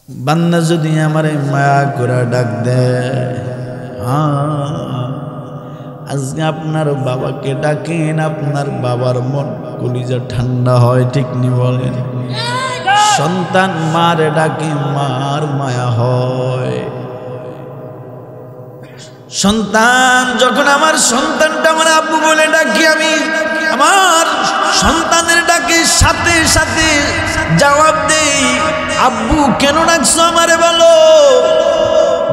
বান্দা যদি আমারে মায়া করে ডাক দেয়, আজকে আপনার বাবাকে ডাকেন, আপনার বাবার মন কলিজা ঠান্ডা হয়, ঠিক নি বলেন? সন্তান মারে ডাকে, মার মায়া হয়। সন্তান যখন আমার সন্তানটা আমার আব্বু বলে ডাকি, আমি আমার সন্তানের ডাকে সাথে সাথে জবাব দেই, আব্বু কেন ডাকছো আমারে বলো।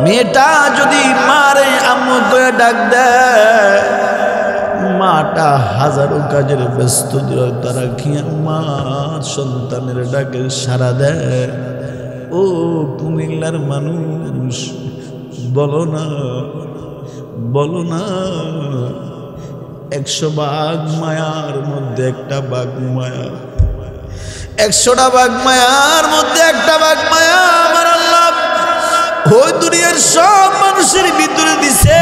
মেয়েটা যদি মারে আম্মু করে ডাক দেয়, মাটা হাজারো কাজের ব্যস্ত তারা কি আমার সন্তানের ডাকে সাড়া দেয়। ও কুমিল্লার মানুষ, বলো না বলো না, 100 বাঘ মায়ার মধ্যে একটা বাঘ মায়া, 100টা বাঘ মায়ার মধ্যে একটা বাঘ মায়া আমার আল্লাহ ওই দুনিয়ার সব মানুষের ভিতরে দিছে।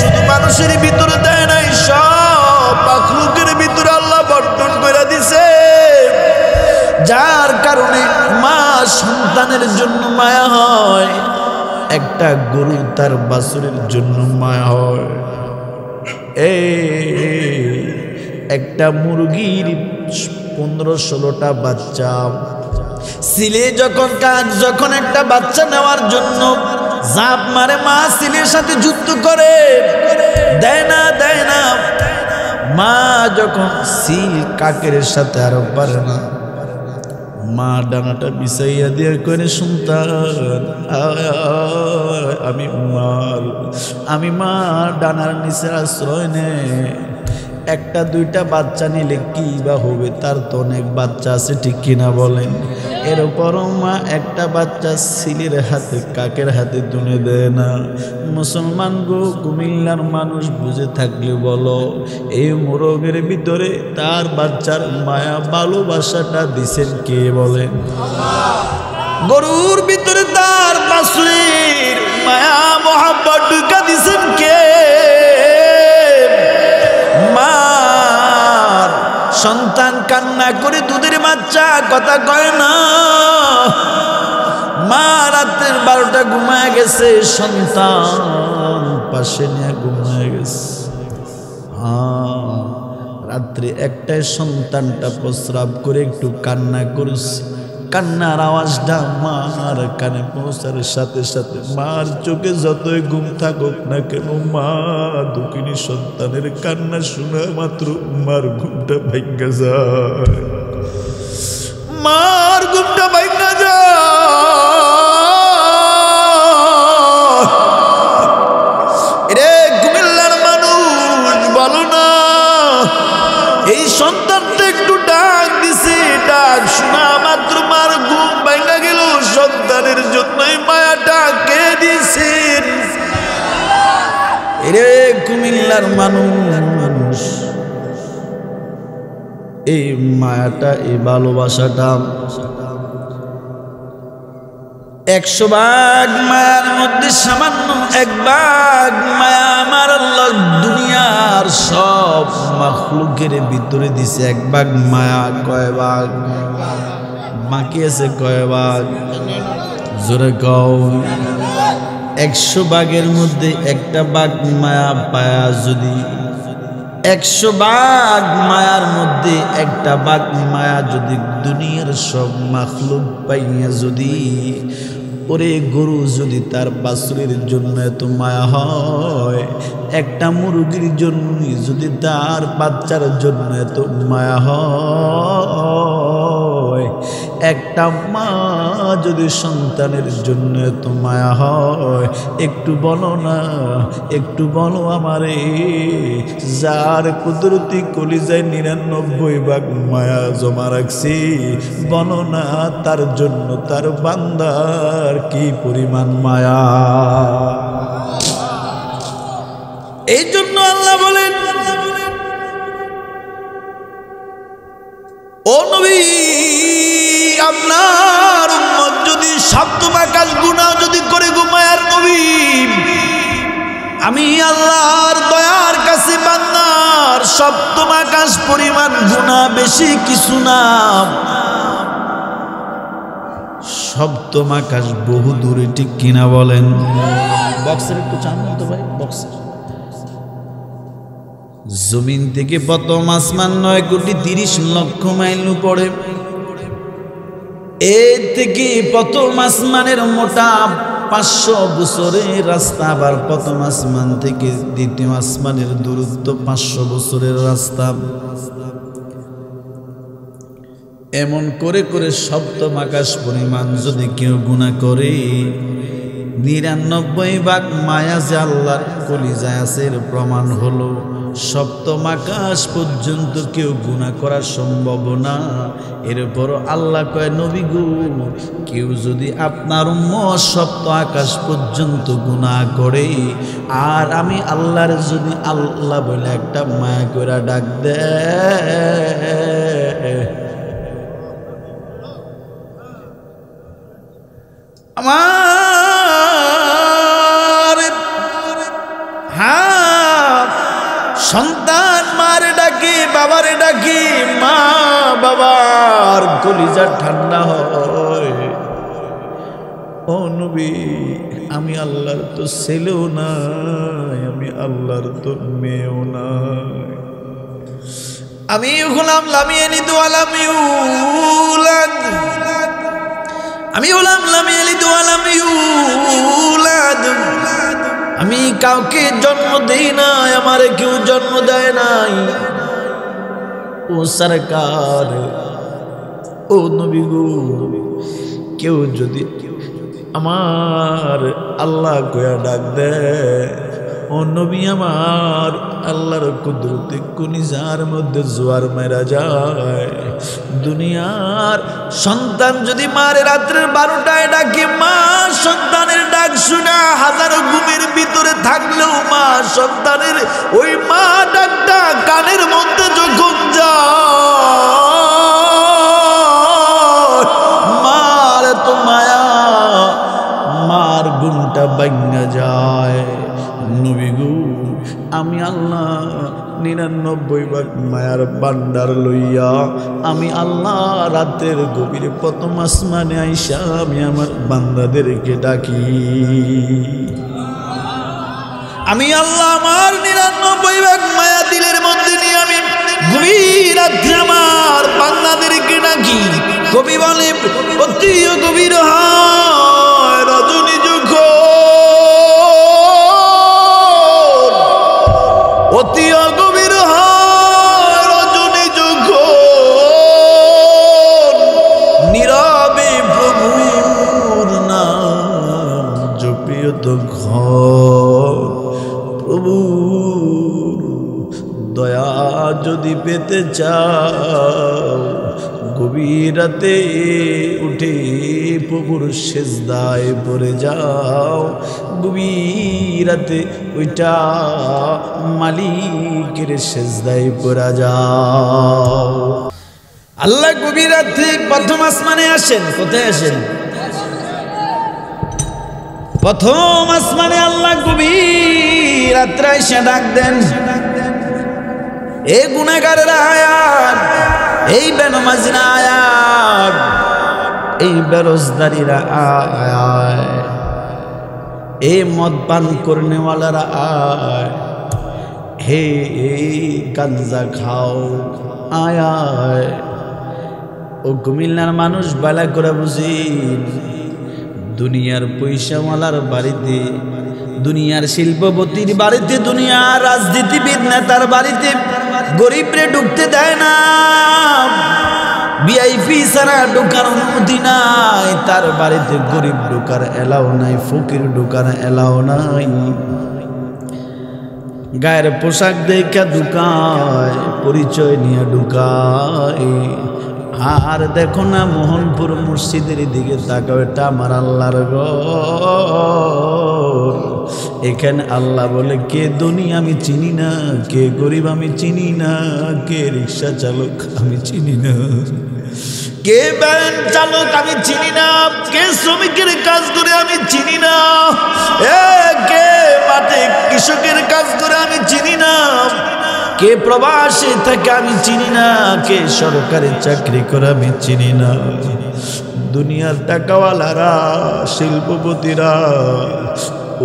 শুধু মানুষের ভিতরে দেয় নাই, সব মাখলুকের ভিতরে আল্লাহ বর্তন করে দিছে। যার কারণে মা সন্তানের জন্য মায়া হয়, একটা গরু তার বাছুরের জন্য মায়া হয়, একটা মুরগির 15-16টা বাচ্চা ছিলে যখন একটা বাচ্চা নেওয়ার জন্য জাপ মারে, মা সিলের সাথে যুদ্ধ করে, দেয় না দেয় না। মা যখন সিল কাকের সাথে আরো পারে না, মা ডানাটা বিছাইয়া দিয়ে করে, সন্তান আমি মা ডানার নিচে আশ্রয় নে। একটা দুইটা বাচ্চা নিলে কি বা হবে, তার তো অনেক বাচ্চা আছে, ঠিক কিনা বলেন? এরপরও মা একটা বাচ্চা সিলের হাতে কাকের হাতে তুলে দেয় না। মুসলমান গো, কুমিল্লার মানুষ বুঝে থাকলে বলো, এই মোরগের ভিতরে তার বাচ্চার মায়া ভালোবাসাটা দিছেন কে বলেন? গরুর ভিতরে তার বাছুরের মায়া মহাব্বত ঢুকা দিছেন কে? মার সন্তান কান্না করে দুধের বাচ্চা কথা কয় না, মা রাতের 12টা ঘুমায় গেছে, সন্তান পাশে নিয়ে ঘুমায় গেছে। রাত্রে একটাই সন্তানটা প্রস্রাব করে একটু কান্না করেছে, কান্নার আওয়াজটা মার কানে পৌঁছার সাথে সাথে মার চোখে যতই ঘুম থাকুক না কেন, মা দুঃখিনী সন্তানের কান্না শোনা মাত্র মার ঘুমটা ভাঙ্গা যায়, মার ঘুমটা ভাঙ্গা যায়। রে কুমিল্লার মানুষ, বলো না, এই সন্তানটা একটু ডাক দিছে, ডাক শোনা মাত্র মার ঘুম ভাঙ্গা গেল। সন্তানের জন্যই মায়াটা কে দিছেন? রে কুমিল্লার মানুষ, এই মায়াটা, এই ভালোবাসাটা 100 ভাগ মায়ার মধ্যে সামান্য 1 ভাগ মায়া আমার আল্লাহ দুনিয়ার সব মাখলুকের ভিতরে দিছে। 1 ভাগ মায়া কয় ভাগ? বাকি আছে কয় ভাগ? জোরে কও। 100 ভাগের মধ্যে 1টা ভাগ মায়া পায়া যদি, 100 ভাগ মায়ার মধ্যে 1টা ভাগ মায়া যদি দুনিয়ার সব মাখলুক পাইয়া যদি, ওরে গরু যদি তার বাছুরের জন্য এত মায়া হয়, একটা মুরগির জন্য যদি তার বাচ্চার জন্য এত মায়া হয়, একটা মা যদি সন্তানের জন্য এত মায়া হয়, একটু বলো না, একটু বলো আমারে, যার কুদরতি কলিজায় 99 ভাগ মায়া জমা রাখছি, বলো না তার জন্য তার বান্দার কি পরিমাণ মায়া। এই জন্য আল্লাহ বলেন, ও নবী, আপনার উম্মত যদি 7 আকাশ গুনাহ যদি করে ঘুমায়ার নবী, আমি আল্লাহর দয়ার কাছে বান্দার 7 আকাশ পরিমাণ গুনাহ বেশি কিছু না। সপ্তম আকাশ বহু দূরে, ঠিক কিনা বলেন? বক্সের একটু চান তো ভাই, বক্সের। জমিন থেকে প্রথম আসমান 9,30,00,000 মাইল উপরে। এর থেকে প্রথম আসমানের মোটা 500 বছরের রাস্তা, আবার প্রথম আসমান থেকে দ্বিতীয় আসমানের দূরত্ব 500 বছরের রাস্তা। এমন করে করে সপ্তম আকাশ পরিমাণ যদি কেউ গুনাহ করে, 99 ভাগ মায়া যে আল্লাহর কলিজায় আছে এর প্রমাণ হলো সপ্তম আকাশ পর্যন্ত কেউ গুনাহ করা সম্ভব না। এরপর আল্লাহ কয়, নবী গো, কেউ যদি আপনার উম্মত সপ্তম আকাশ পর্যন্ত গুনাহ করে, আর আমি আল্লাহর যদি আল্লাহ বলে একটা মায়া করে ডাক দেয়, আমার সন্তান মারে ডাকে, বাবারে ডাকে, মা বাবার কলিজা ঠান্ডা হয়। ও নবী, আমি আল্লাহর তো ছেলেও নাই, আমি আল্লাহর তো মেয়েও নাই, আমি গোলাম লামিয়ানি দোয়ালাম ইউলাদ, আমি গোলাম লামিয়ানি দোয়ালাম ইউলাদ, আমি কাউকে জন্ম দেই নাই, আমারে কেউ জন্ম দেয় নাই। ও সরকার, ও নবী গো, কেউ যদি আমার আল্লাহ কয়া ডাক দেয়, ও নবী আমার আল্লাহর কুদরতে কলিজার মধ্যে জোয়ার মেরা যায়। দুনিয়ার সন্তান যদি মারে রাত্রের 12টায় ডাকে, মা সন্তানের ডাক শুনা হাজারো ঘুমের ভিতরে থাকলেও মা সন্তানের ওই মা ডাকটা কানের মধ্যে যখন যায়, মার তো মায়া, মার গুণটা ভাঙা যায়। নবী গো, আমি আল্লাহ 99 ভাগ মায়ার বান্ডার লইয়া আমি আল্লাহ রাতের গভীরে প্রথম আসমানে আইসা আমি আমার বান্দাদেরকে ডাকি। আমি আল্লাহ আমার 99 ভাগ মায়া দিলের মধ্যে নিয়ে আমি গভীর রাত্রে আমার বান্দাদেরকে ডাকি। কবি বলে, অতি গভীর হয় রজনী যখন, অতি গভীর হয় রজনী যখন, নীরবে প্রভুর নাম জপিও তো ঘর। প্রভুর দয়া যদি পেতে চাও, গভীর রাতে উঠে প্রভুর সেজদায় পড়ে যাও। গভীর রাতে ওইটা মালিকের সেজদায় পড়ে যাও। আল্লাহ গভীর রাতে প্রথম আসমানে আসেন। কোথায় আসেন? প্রথম আসমানে আল্লাহ গভীর রাত্রে এসে ডাক দেন, এই গুনাহগারের আয়াত, এই বেনমাজিরা আয়াত, এই বেরোজগারিরা আয়, এই মদ পান করনেওয়ালারা আয়, হে গাঞ্জা খাও আয়। ও কুমিল্লার মানুষ বালা করে বুঝি, দুনিয়ার পয়সাওয়ালার বাড়িতে, দুনিয়ার শিল্পপতির বাড়িতে, দুনিয়ার রাজনীতিবিদ নেতার বাড়িতে গরিবরে ঢুকতে দেয় না। ভিআইপি ছাড়া ঢোকার অনুমতি নাই, তার বাড়িতে গরিব ঢোকার এলাও নাই, ফকির ঢোকার এলাও নাই। গায়ের পোশাক দেখা ঢুকায়, পরিচয় নিয়ে ঢুকায়। আর দেখো না মোহনপুর মসজিদের দিকে তাকাও, এটা আমার আল্লাহর ঘর। এখানে আল্লাহ বলে, কে ধনী আমি চিনি না, কে গরিব আমি চিনি না, কে রিক্সা চালক আমি চিনি না, কে ভ্যান চালক আমি চিনি না, কে শ্রমিকের কাজ করে আমি চিনি না, কে মাঠে কৃষকের কাজ করে আমি চিনি না, কে প্রবাসে থাকে আমি চিনি না, কে সরকারি চাকরি করে আমি চিনি না। দুনিয়ার টাকাওয়ালারা শিল্পপতিরা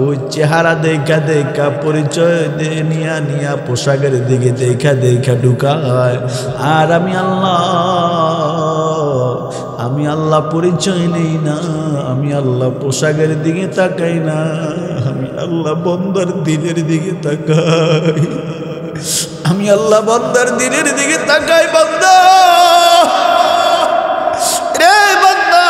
ওই চেহারা দেখা দেখা পরিচয় দিয়ে নিয়া পোশাকের দিকে দেখা ঢুকায়। আর আমি আল্লাহ পরিচয় নেই না, আমি আল্লাহ পোশাকের দিকে তাকাই না, আমি আল্লাহ বন্দার দিনের দিকে তাকাই, আমি আল্লাহ বন্দার দিনের দিকে তাকাই। বান্দা রে বান্দা,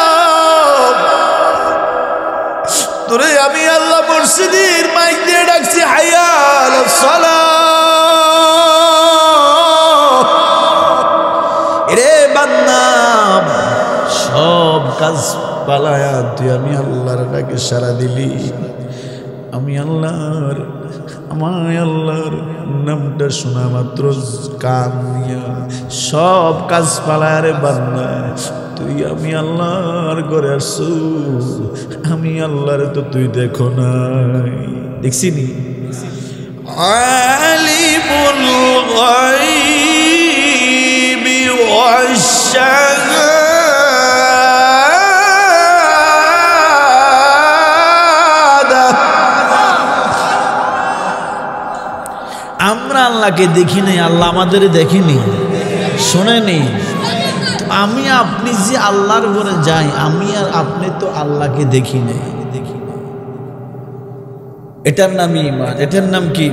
তোরে আমি আল্লাহ মসজিদের মাইক দিয়ে ডাকছি, হাইয়া আলাস সালাহ। রে বান্দা, সব কাজ পালায়া তুই আমি আল্লাহর ডাকে সারা দিলি। আমি আল্লাহর নামটা শোনা মাত্র কান নিয়া সব কাজ পালায়। রে বান্দা, তুই আমি আল্লাহর ঘরে আসছু, আমি আল্লাহর তো তুই দেখো নাই, দেখছি নি? আলিমুল গায়বি ওয়াশ-শাহাদা। আমরা আল্লাহকে দেখি নাই, আল্লাহ আমাদের দেখিনি, শোনেনি। আমি আপনি যে আল্লাহর ঘরে যাই, আমি আর আপনি তো আল্লাহকে দেখি নাই। এটার নাম ঈমান। এটার নাম কি?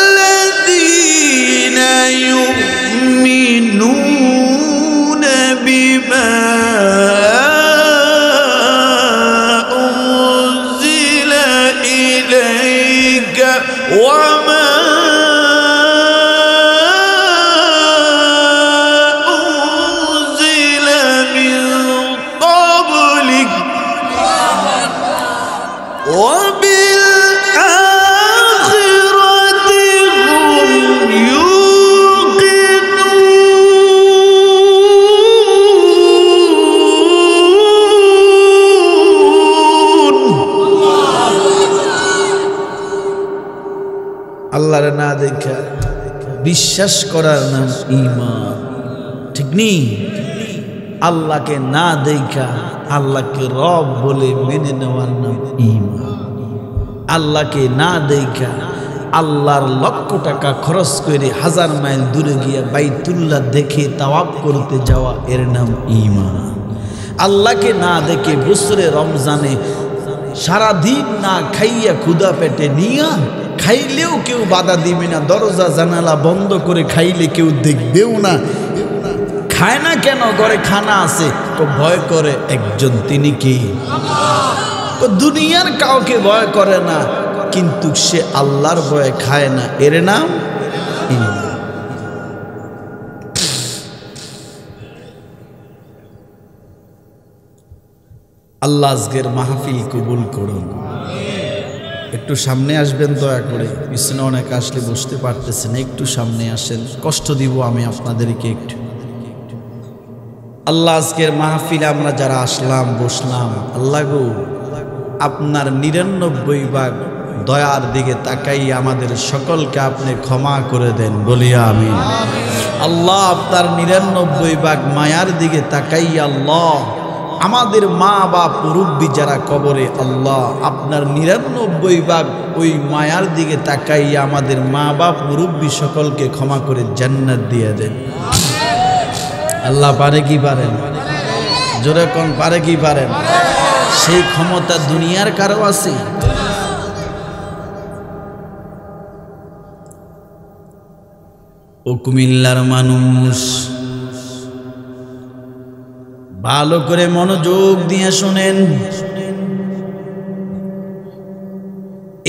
والذين يؤمنون بما أنزل إليك وما أنزل من قبلك আল্লাহর না দেখা বিশ্বাস করার নাম ঈমান, ঠিক নেই? আল্লাহকে না দেখা আল্লাহকে রব বলে মেনে নেওয়ার নাম ঈমান। আল্লাহকে না দেখা আল্লাহর লক্ষ টাকা খরচ করে 1000 মাইল দূরে গিয়ে বাইতুল্লাহ দেখে তাওয়াফ করতে যাওয়া, এর নাম ঈমান। আল্লাহকে না দেখে বছরে রমজানে সারাদিন না খাইয়া ক্ষুধা পেটে নিয়া, খাইলেও কেউ বাধা দিবে না, দরজা জানালা বন্ধ করে খাইলে কেউ দেখবেও না। খায় না কেন? ঘরে খানা আছে, ভয় করে একজন, তিনি কি? দুনিয়ার কাউকে ভয় করে না, কিন্তু সে আল্লাহর ভয়ে খায় না, এর নাম ঈমান। আল্লাহ আজকের মাহফিল কবুল করুন। একটু সামনে আসবেন দয়া করে, পিছনে অনেক আসলে বসতে পারতেছেন, একটু সামনে আসেন, কষ্ট দিব আমি আপনাদেরকে একটু। আল্লাহ আজকের মাহফিলে আমরা যারা আসলাম বসলাম, আল্লাহ গো আপনার 99 ভাগ দয়ার দিকে তাকাই আমাদের সকলকে আপনি ক্ষমা করে দেন, বলিয়া আমিন। আল্লাহ আপনার 99 ভাগ মায়ার দিকে তাকাই আল্লাহ আমাদের মা বাপ মুরব্বি যারা কবরে, আল্লাহ আপনার 99 ভাগ ওই মায়ার দিকে তাকাই আমাদের মা বাপ মুরব্বি সকলকে ক্ষমা করে জান্নাত দিয়ে দেন। আল্লাহ পারে কি পারেন? জোরে কোন পারে কি পারেন? সেই ক্ষমতা দুনিয়ার কারো আছে? ও কুমিল্লার মানুষ, ভালো করে মনোযোগ দিয়ে শোনেন।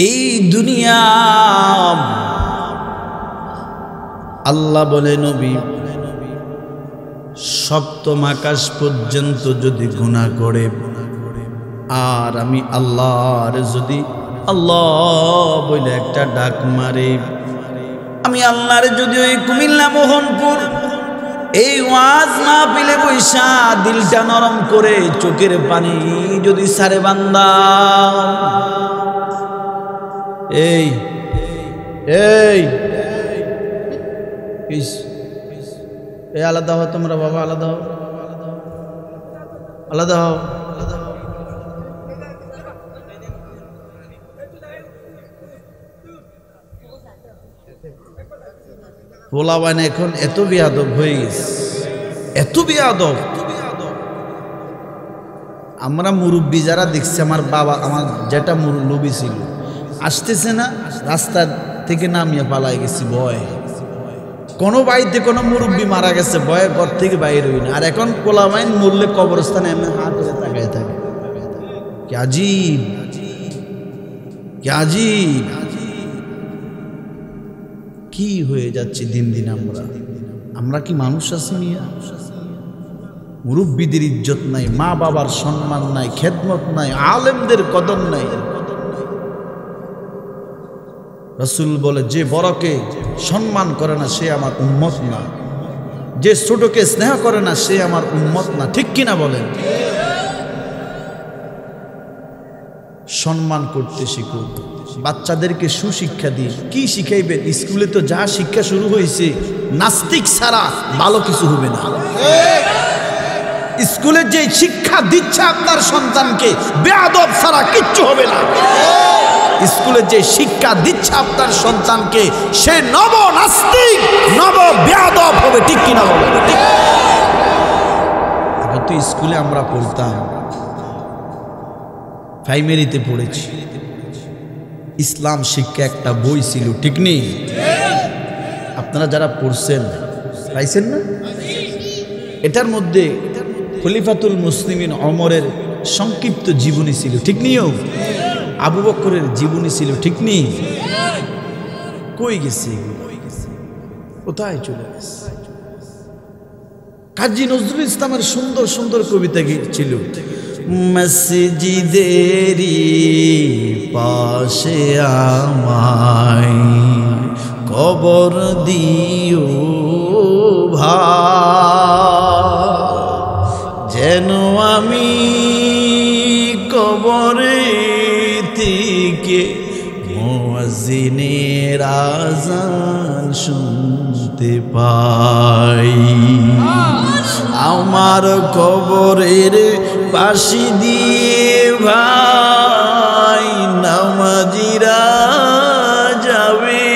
এই দুনিয়া আল্লাহ বলে নবী সপ্তম আকাশ পর্যন্ত যদি গুনাহ করে আর আমি আল্লাহর যদি আল্লাহ বলে একটা ডাক মারে, আমি আল্লাহর যদি ওই কুমিল্লা মোহনপুর এই ওয়াজ মাহফিলে বৈশা দিলটা নরম করে চোখের পানি যদি সারে বান্দা এই এই এই আলাদা হও তোমরা বাবা, আলাদা হও, আলাদা হও। পোলাবান এখন এত বেয়াদব হয়ে গেছে, এত বেয়াদব। আমরা মুরব্বী যারা দেখছি, আমার বাবা আমার যেটা মুরব্বী ছিল আসতেছে না, রাস্তা থেকে নামিয়ে পালাই গেছি ভয়। কোনো বাড়িতে কোনো মুরব্বী মারা গেছে ভয়ে ঘর থেকে বাইরে হই না। আর এখন পোলাবাইন মরলে কবরস্থানে এমনি হা করে তাকায় থাকে। কি আজীব, কি আজীব, কি হয়ে যাচ্ছে দিন দিন। আমরা কি মানুষ আছি মিয়া? মুরব্বীদের ইজ্জত নাই, মা বাবার সম্মান নাই, খেদমত নাই, আলেমদের কদর নাই। রাসূল বলে যে বড়কে সম্মান করে না সে আমার উম্মত না, যে ছোটকে স্নেহ করে না সে আমার উম্মত না। ঠিক কিনা বলেন? সম্মান করতে শিখুন, বাচ্চাদেরকে সুশিক্ষা দিন। কি শিখাইবেন? স্কুলে তো যা শিক্ষা শুরু হয়েছে, নাস্তিক ছাড়া ভালো কিছু হবে না। স্কুলে যে শিক্ষা দিচ্ছে আপনার সন্তানকে, বেয়াদব ছাড়া কিচ্ছু হবে না। স্কুলে যে শিক্ষা দিচ্ছে আপনার সন্তানকে, সে নব নাস্তিক, নব বেয়াদব হবে। ঠিক কিনা বলেন? আগে তো স্কুলে আমরা পড়তাম, প্রাইমারিতে পড়েছি, ইসলাম শিক্ষা একটা বই ছিল, ঠিক নেই? আপনারা যারা পড়ছেন পাইছেন না? এটার মধ্যে খলিফাতুল মুসলিমিন ওমরের সংক্ষিপ্ত জীবনী ছিল, ঠিক নিও? আবু বকরের জীবনী ছিল, ঠিক নেই? কই গেছে? কোথায় চলে গেছে? কাজী নজরুল ইসলামের সুন্দর সুন্দর কবিতা ছিল। মসজিদেরি পাশে আমায় কবর দিও ভাই, যেন আমি কবরে থেকে মুয়াজ্জিনের আযান শুনতে পাই। আমার কবরের পাশে দিয়ে ভাই নামাজিরা যাবে,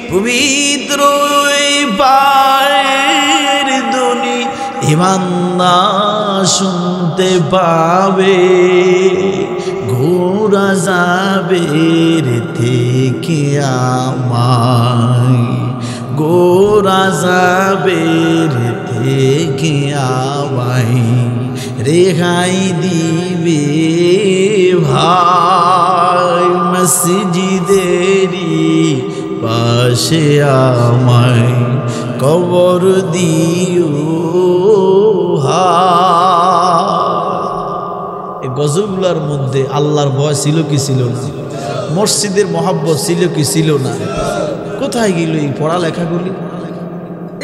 পবিত্র পায়ের ধ্বনি ইমানদার শুনতে পাবে। ঘোরা যাবে থেকে আমায়, গোরা যাবে থেকে আমায় রেহাই দিবে ভাই। মসজিদেরি পাশে আমায় কবর দিও ভাই। গজলগুলোর মধ্যে আল্লাহর ভয় ছিল কি ছিল না? মসজিদের মহব্বত ছিল কি ছিল না? কোথায় গেল এই পড়ালেখাগুলি?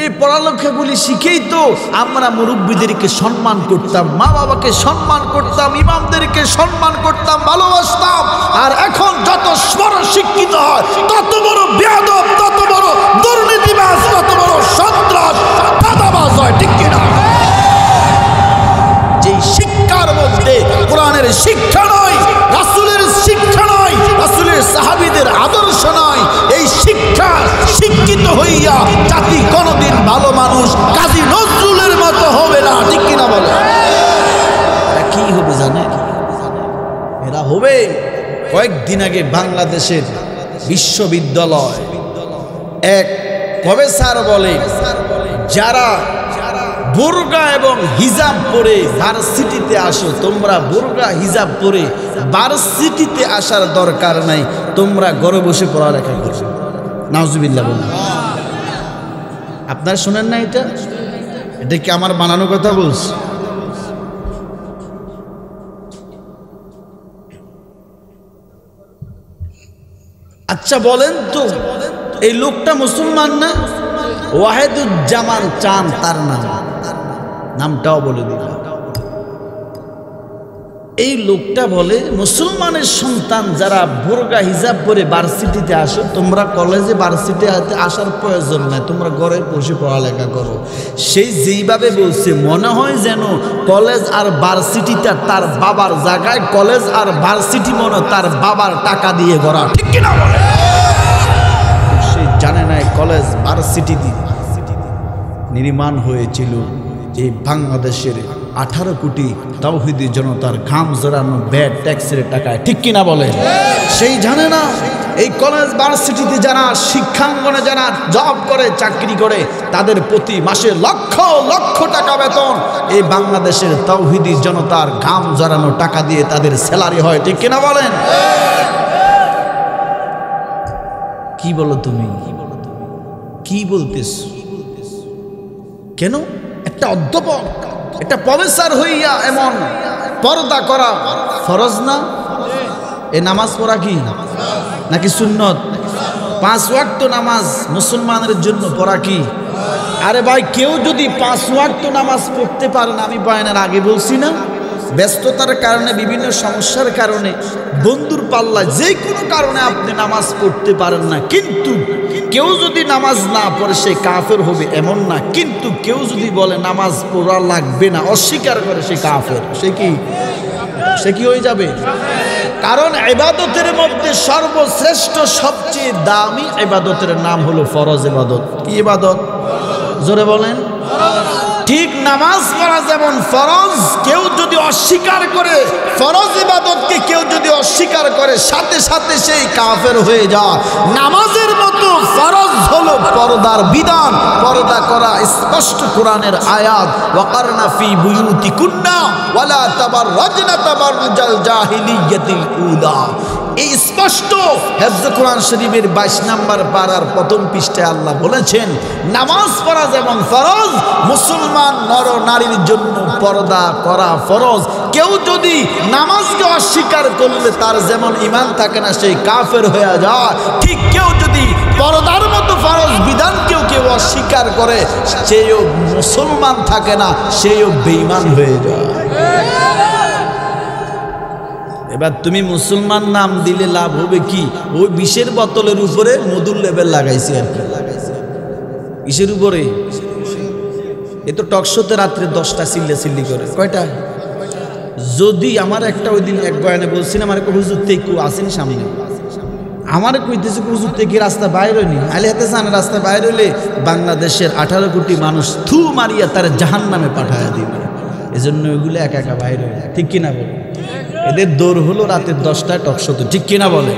এই পড়ালেখাগুলি শিখেই তো আমরা মুরব্বীদেরকে সম্মান করতাম, মা বাবাকে সম্মান করতাম, ইমামদেরকে সম্মান করতাম, ভালোবাসতাম। আর এখন যত বড় শিক্ষিত হয় তত বড় বেয়াদব, তত বড় দুর্নীতিবাজ, তত বড় সন্ত্রাস, দাদাবাজ হয়। ঠিক কিনা? যেই শিক্ষার মধ্যে কোরআনের শিক্ষা নয়, রাসূলের শিক্ষা নয়, রাসূলের সাহাবীদের আদর্শ নয়, এই শিক্ষা শিক্ষিত হইয়া জাতি কোনদিন ভালো মানুষ কাজী নজরুলের মতো হবে না। ঠিক কিনা বলে? এরা কি হবে জানেন? এরা হবে, কয়েকদিন আগে বাংলাদেশের বিশ্ববিদ্যালয় এক প্রফেসর বলে, যারা বোরকা এবং হিজাব পরে ভার্সিটিতে আসো, তোমরা বোরকা হিজাব পরে ভার্সিটিতে আসার দরকার নাই, তোমরা ঘরে বসে পড়ালেখা করো। নাউজুবিল্লাহ বলুন। আপনারা শুনেন না এটা? এটা কি আমার বানানো কথা বলছি? আচ্ছা বলেন তো, এই লোকটা মুসলমান না? ওয়াহিদুজ্জামান চান তার নাম, নামটাও বলে দিলাম। এই লোকটা বলে মুসলমানের সন্তান যারা বোরকা হিজাব পরে ভার্সিটিতে আসো, তোমরা কলেজে ভার্সিটিতে আসার প্রয়োজন নাই, তোমরা ঘরে বসে পড়ালেখা করো। সেই যেইভাবে বলছে মনে হয় যেন কলেজ আর ভার্সিটিটা তার বাবার জায়গায়, কলেজ আর ভার্সিটি মনে তার বাবার টাকা দিয়ে গড়া, ঠিক কিনা বলে? সে জানে না কলেজ ভার্সিটি নির্মাণ হয়েছিল এই বাংলাদেশের 18 কোটি তাওহীদি জনতার ঘাম জড়ানো ব্যাড ট্যাক্সের টাকায়, ঠিক কিনা বলে? সেই জানে না এই কলেজ ভার্সিটিতে যারা শিক্ষাঙ্গনে যারা জব করে, চাকরি করে, তাদের প্রতি মাসে লক্ষ লক্ষ টাকা বেতন এই বাংলাদেশের তাওহীদি জনতার ঘাম জড়ানো টাকা দিয়ে তাদের স্যালারি হয়, ঠিক কিনা বলেন? কি বলো তুমি? কি বলতেছ? কেন একটা অধ্যাপক, একটা প্রফেসর হইয়া এমন পর্দা করা ফরজ না? এ নামাজ পড়া কি নাকি সুন্নত? 5 ওয়াক্ত নামাজ মুসলমানের জন্য পড়া কি? আরে ভাই, কেউ যদি 5 ওয়াক্ত নামাজ পড়তে পারে না, আমি বয়ানের আগে বলছি না, ব্যস্ততার কারণে, বিভিন্ন সমস্যার কারণে, বন্ধুর পাল্লায়, যে কোনো কারণে আপনি নামাজ পড়তে পারেন না, কিন্তু কেউ যদি নামাজ না পড়ে সে কাফের হবে এমন না। কিন্তু কেউ যদি বলে নামাজ পড়া লাগবে না, অস্বীকার করে, সে কাফের। সে কি হয়ে যাবে? কারণ ইবাদতের মধ্যে সর্বশ্রেষ্ঠ সবচেয়ে দামি ইবাদতের নাম হলো ফরজ ইবাদত। কি ইবাদত? জোরে বলেন। ঠিক নামাজ পড়া যেমন ফরজ, কেউ যদি অস্বীকার করে, ফরজ ইবাদতকে কেউ যদি অস্বীকার করে, সাথে সাথে সেই কাফের হয়ে যায়। নামাজের মতো ফরজ হলো পর্দার বিধান, পর্দা করা। স্পষ্ট কোরআনের আয়াত, ওয়াকারনা ফি বুয়ুতিকুন্না ওয়ালা তাবাররাজনা তাবাররুজাল জাহিলিয়াতিল উলা। এই স্পষ্ট হেফজ কোরআন শরীফের 22 নম্বর পারার প্রথম পৃষ্ঠায় আল্লাহ বলেছেন, নামাজ পড়া যেমন ফরজ, মুসলমান নর নারীর জন্য পর্দা করা ফরজ। কেউ যদি নামাজকে অস্বীকার করলে তার যেমন ঈমান থাকে না, সেই কাফের হয়ে যায়। ঠিক কেউ যদি পর্দার মতো ফরজ বিধানকেও কেউ অস্বীকার করে, সেও মুসলমান থাকে না, সেও বেঈমান হয়ে যায়। এবার তুমি মুসলমান নাম দিলে লাভ হবে কি? ওই বিষের বোতলের উপরে মধুর লেবেল লাগাইছে আর কি। বিষের উপরে এ তো টকশোতে রাত্রে 10টা চিল্লি করে। কয়টা? যদি আমার একটা ওই দিন এক বয়ানে বলছিলাম, আমার হুজুর থেকে আসেনি সামনে, আমার কইতেছে হুজুর থেকে রাস্তা বাইর হয়নি, আলে হাতে জানে রাস্তা বাইর হইলে বাংলাদেশের 18 কোটি মানুষ থু মারিয়া তার জাহান্নামে পাঠায় দিবে। এজন্য ওইগুলো একা একা বাইর হয়, ঠিক কিনা বলে? এদের দৌড় হলো রাতের 10টায় টকশোতে, ঠিক কিনা বলে?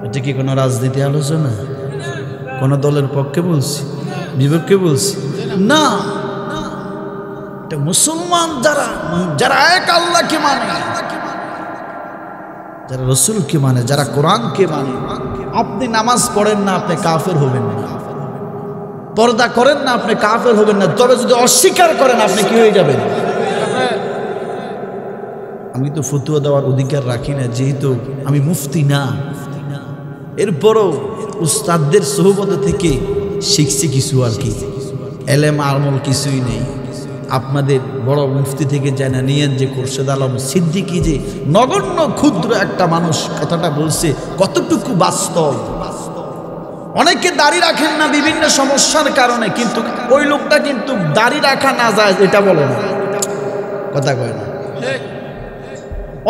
এটা কি কোনো রাজনীতি আলোচনা? কোন দলের পক্ষে বলছি, বিপক্ষে বলছি না। এটা মুসলমান যারা এক আল্লাহকে মানে, যারা রসুলকে মানে, যারা কোরআনকে মানে। আপনি নামাজ পড়েন না, আপনি কাফের হবেন না। পর্দা করেন না, আপনি কাফের হবেন না। তবে যদি অস্বীকার করেন, আপনি কি হয়ে যাবেন? আমি তো ফতোয়া দেওয়ার অধিকার রাখি না, যেহেতু আমি মুফতি না। এরপরও উস্তাদদের সোহবত থেকে শিখছি কিছু আর কি, এলেম আমল কিছুই নেই। আপনাদের বড় মুফতি থেকে জানা নিয়েন যে খোরশেদ আলম সিদ্দিকী যে নগণ্য ক্ষুদ্র একটা মানুষ কথাটা বলছে, কতটুকু বাস্তব। অনেকে দাড়ি রাখেন না বিভিন্ন সমস্যার কারণে, কিন্তু ওই লোকটা কিন্তু দাড়ি রাখা না যায় এটা বলে না, কথা কয় না।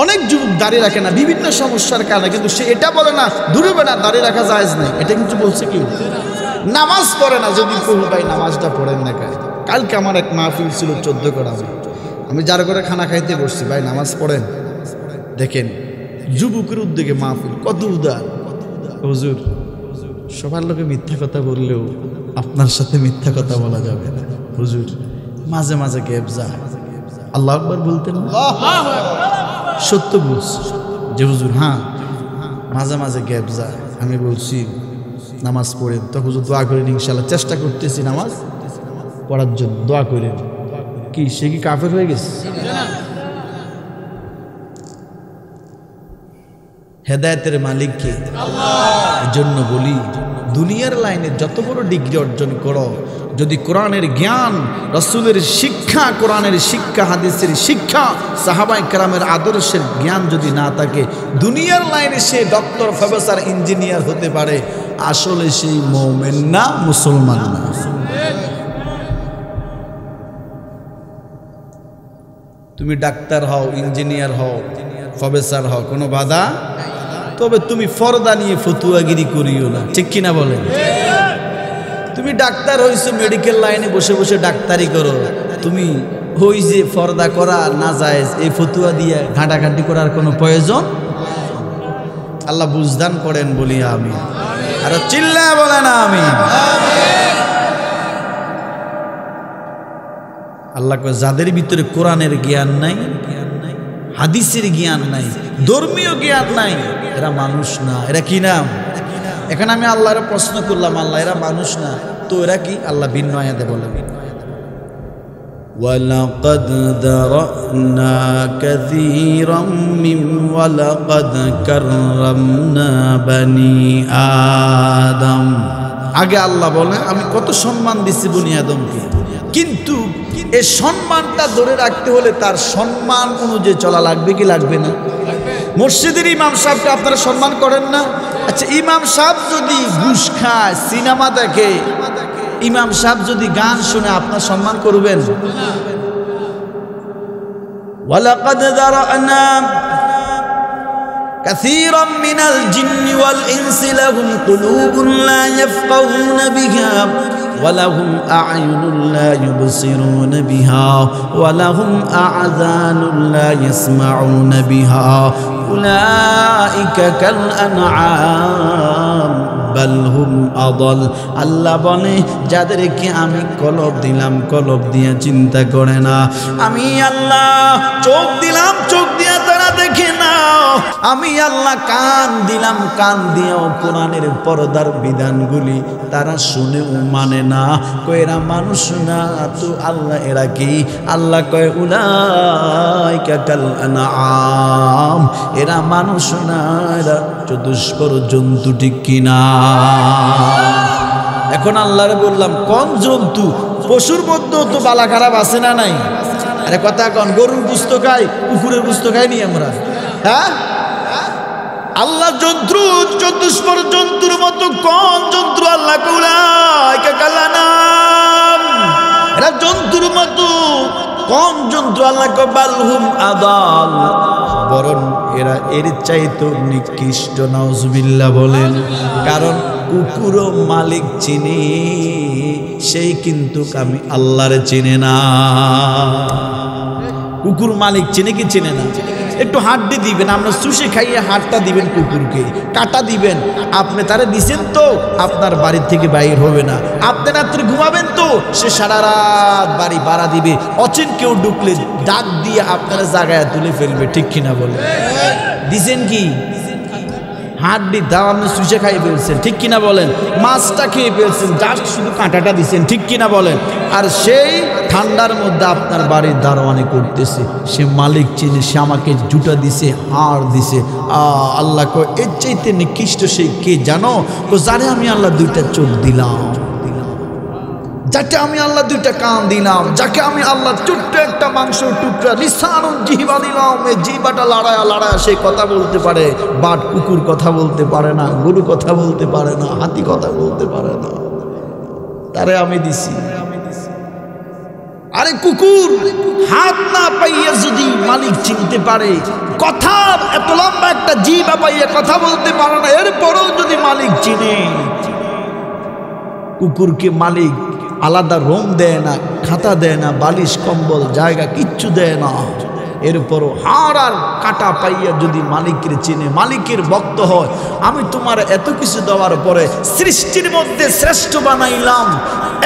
অনেক যুবক দাড়ি রাখে না বিভিন্ন সমস্যার কারণে, কিন্তু সে এটা বলে না দূরে না দাড়ি রাখা জায়েজ নাই, এটা কিন্তু বলছে কি নামাজ পড়ে না। যদি কবু ভাই নামাজটা পড়েন না কেন? কালকে আমার এক মাহফিল ছিল 14 গ্রামে, আমি যার করে খানা খাইতে বসছি, ভাই নামাজ পড়েন। দেখেন যুবকের উদ্যোগে মাহফিল, কত উদার। হুজুর সবার লোকে মিথ্যা কথা বললেও আপনার সাথে মিথ্যা কথা বলা যাবে না হুজুর, মাঝে মাঝে গ্যাপ যায়। আল্লাহু আকবার বলতেন না? সত্য বলছি যে হুজুর হ্যাঁ মাঝে মাঝে গ্যাপ যায়, আমি বলছি নামাজ পড়েন, তো হুজুর দোয়া করেন, ইনশাল্লাহ চেষ্টা করতেছি নামাজ পড়ার জন্য, দোয়া করেন। কি সে কি কাফের হয়ে গেছে? হেদায়েতের মালিক কে? আল্লাহ। এজন্য বলি দুনিয়ার লাইনে যত বড় ডিগ্রি অর্জন করো, যদি কোরআনের জ্ঞান, রাসূলের শিক্ষা, কোরআনের শিক্ষা, হাদিসের শিক্ষা, সাহাবায়ে কেরামের আদর্শের জ্ঞান যদি না থাকে, দুনিয়ার লাইনে সে ডক্টর, প্রফেসর, ইঞ্জিনিয়ার হতে পারে, আসলে সেই মুমিন না, মুসলমান না। তুমি ডাক্তার হও, ইঞ্জিনিয়ার হও, প্রফেসর হও, কোনো বাধা, তবে তুমি ফরদা নিয়ে ফতুয়াগিরি করিও না, ঠিক কিনা বলেন? তুমি ডাক্তার হইছো, মেডিকেল লাইনে বসে বসে ডাক্তারি করো, তুমি ওই যে ফরদা করা না জায়েজ এই ফতুয়া দিয়ে ঘাঁটাঘাঁটি করার কোনো প্রয়োজন। আল্লাহ বুঝদান করেন বলি আমিন। আর চিল্লায় বলেন আমিন। আল্লাহ কয় যাদের ভিতরে কোরআনের জ্ঞান নাই, হাদিসের জ্ঞান নাই, ধর্মীয় জ্ঞান নাই, এরা মানুষ না। এরা কি নাম? এখন আমি আল্লাহর প্রশ্ন করলাম, আল্লাহ এরা মানুষ না, তো এরা কি? আল্লাহ ভিন্ন আয়াতে বলেন ওয়ালাকাদ দারানা কাসীরাম ওয়ালাকাদ কাররামনা বনি আদম। আগে আল্লাহ বলে আমি কত সম্মান দিছি বনি আদমকে, কিন্তু এই সম্মানটা ধরে রাখতে হলে তার সম্মান অনুযায়ী চলা লাগবে কি লাগবে না? মসজিদের ইমাম সাহেবকে আপনারা সম্মান করেন না? আচ্ছা, ইমাম সাহেব যদি ঘুষ খায়, সিনেমা দেখে, ইমাম সাহেব যদি গান শুনে, আপনার সম্মান করবেন? ওয়ালাকাদ যারানা কাসীরাম মিনাল জিন্নি ওয়াল ইনসি লাহুম কুলুবুন লা ইয়াফকাহুনা বিহা ওয়ালাহুম আ'য়ুনুন লা ইউবসিরুনা বিহা ওয়ালাহুম আ'যানুন লা ইয়াসমাউনা বিহা উলাইকা কাল আনআম বাল হুম আদাল। আল্লাহ বলে যাদেরকে আমি কলব দিলাম, কলব দিয়ে চিন্তা করে না। আমি আল্লাহ চোখ দিলাম, চোখ দিয়ে তারা দেখে না। আমি আল্লাহ কান দিলাম, কান দিয়েও কোরআনের পর্দার বিধানগুলি তারা শুনেও মানে না। কয় এরা মানুষ না, তো আল্লাহ এরা কি? আল্লাহ কয় উলাইকা কাল আনআম, এরা মানুষ না, এরা চতুষ্পর জন্তু, ঠিক কিনা? এখন আল্লাহরে বললাম কোন জন্তু? পশুর মধ্যেও তো বালা খারাপ আছে না নাই? আরে কথা কন, গরুর গোশত খাই, কুকুরের গোশত খাই নি আমরা? হ্যাঁ, আল্লাহ জন্তু, চতুষ্পর জন্তুর মতো কোন জন্তু? আল্লাহ উলাইকা কাল আনআম, এরা জন্তুর মতো। কোন জন্তু? আল্লাহ বাল হুম আদাল, বরং এরা এর চাইতে নিকৃষ্ট। নাউজুবিল্লাহ বলেন। কারণ কুকুরও মালিক চিনি, সেই কিন্তু আমি আল্লাহরে চিনে না। কুকুর মালিক চিনে কি চিনে না? একটু হাড্ডি দিবেন, আপনার চুষে খাইয়ে হাড়টা দিবেন কুকুরকে, কাটা দিবেন, আপনি তারা দিছেন তো আপনার বাড়ির থেকে বাইর হবে না। আপনি রাত্রে ঘুমাবেন তো সে সারা রাত বাড়ি ভাড়া দিবে, অচিন কেউ ঢুকলে ডাক দিয়ে আপনারা জায়গায় তুলে ফেলবে, ঠিক কিনা বলে? দিছেন কি? হাড্ডি দাও, আপনি চুষে খাইয়ে ফেলছেন, ঠিক কিনা বলেন? মাছটা খেয়ে ফেলছেন, জাস্ট শুধু কাঁটাটা দিছেন, ঠিক কিনা বলেন? আর সেই ঠান্ডার মধ্যে আপনার বাড়ির দারোয়ানি করতেছে, সে মালিক চিনে, সে আমাকে জুটা দিছে, হাড় দিছে। আল্লাহ কয় এর চাইতে নিকৃষ্ট সেই কে জানো? জানে আমি আল্লাহ দুইটা চোখ দিলাম, যাকে আমি আল্লাহ দুইটা কান দিলাম, যাকে আমি আল্লাহ ছোট্ট একটা মাংসের টুকরা লিসানুন জিহবা দিলাম, এই জিহবাটা লড়ায়া লড়ায়া সে কথা বলতে পারে, বাট কুকুর কথা বলতে পারে না, গরু কথা বলতে পারে না, হাতি কথা বলতে পারে না, তারে আমি দিছি। আরে কুকুর হাত না পাইয়া যদি মালিক চিনতে পারে, কথা এত লম্বা একটা জিহবা পাইয়া কথা বলতে পারে না, এরপরেও যদি মালিক চিনে, কুকুরকে মালিক আলাদা রুম দেয় না, খাতা দেয় না, বালিশ কম্বল জায়গা কিচ্ছু দেয় না, এরপরও হাড় আর কাটা পাইয়া যদি মালিকের চিনে, মালিকের ভক্ত হয়, আমি তোমার এত কিছু দেওয়ার পরে সৃষ্টির মধ্যে শ্রেষ্ঠ বানাইলাম,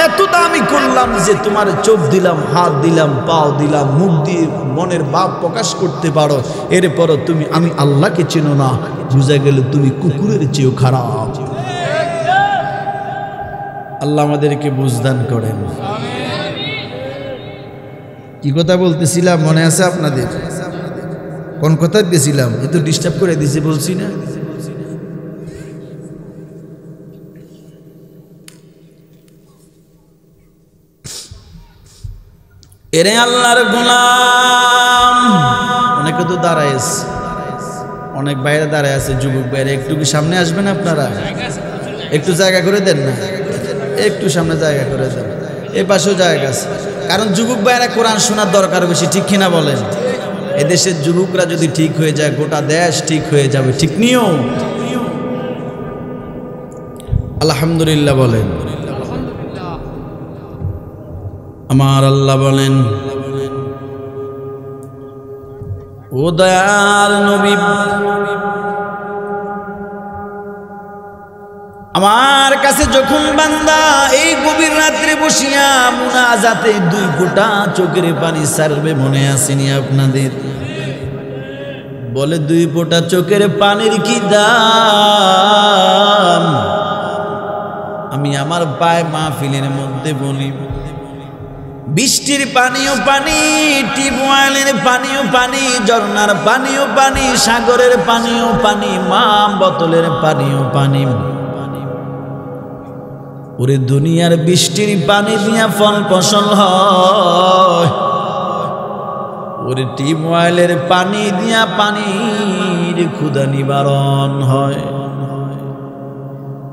এত দামি করলাম যে তোমার চোখ দিলাম, হাত দিলাম, পাও দিলাম, মুখ দিয়ে মনের ভাব প্রকাশ করতে পারো, এরপরও তুমি আমি আল্লাহকে চেনো না, বুঝা গেল তুমি কুকুরের চেয়েও খারাপ। আল্লাহ আমাদেরকে বুঝদান করেন। কি কথা বলতেছিলাম মনে আছে আপনাদের? কোন কথা দিয়েছিলাম? এ তো ডিস্টার্ব করে দিয়েছে বলছি না? এরে আল্লাহর গোলাম, অনেকে তো দাঁড়ায় আছে, অনেক বাইরে দাঁড়ায় আছে, যুবক বাইরে, একটু কি সামনে আসবেন আপনারা? একটু জায়গা করে দেন না, একটু সামনে জায়গা করে দেন, এ পাশেও জায়গা আছে। কারণ যুবক ভাইরা কোরআন শোনার দরকার বেশি, ঠিক কিনা বলেন? এদেশের যুবকরা যদি ঠিক হয়ে যায়, গোটা দেশ ঠিক হয়ে যাবে, ঠিক নিও? আলহামদুলিল্লাহ বলেন। আমার আল্লাহ বলেন, ও দয়ার নবী, আমার কাছে যখন বান্দা এই গভীর রাত্রে বসিয়া মুনাজাতে 2 ফোঁটা চোখের পানি ছাড়বে, মনে আসেনি আপনাদের? বলে 2 ফোঁটা চোখের পানির কি দাম? আমি আমার পায়ে মাহফিলের মধ্যে বলি, বৃষ্টির পানিও পানি, টিউবওয়েলের পানিও পানি, ঝর্ণার পানিও পানি, সাগরের পানিও পানি, মাম বোতলের পানিও পানি। ওরে দুনিয়ার বৃষ্টির পানি দিয়া ফল ফসল হয়, ওরে টিউবওয়েলের পানি দিয়া পানির ক্ষুধা নিবারণ হয়,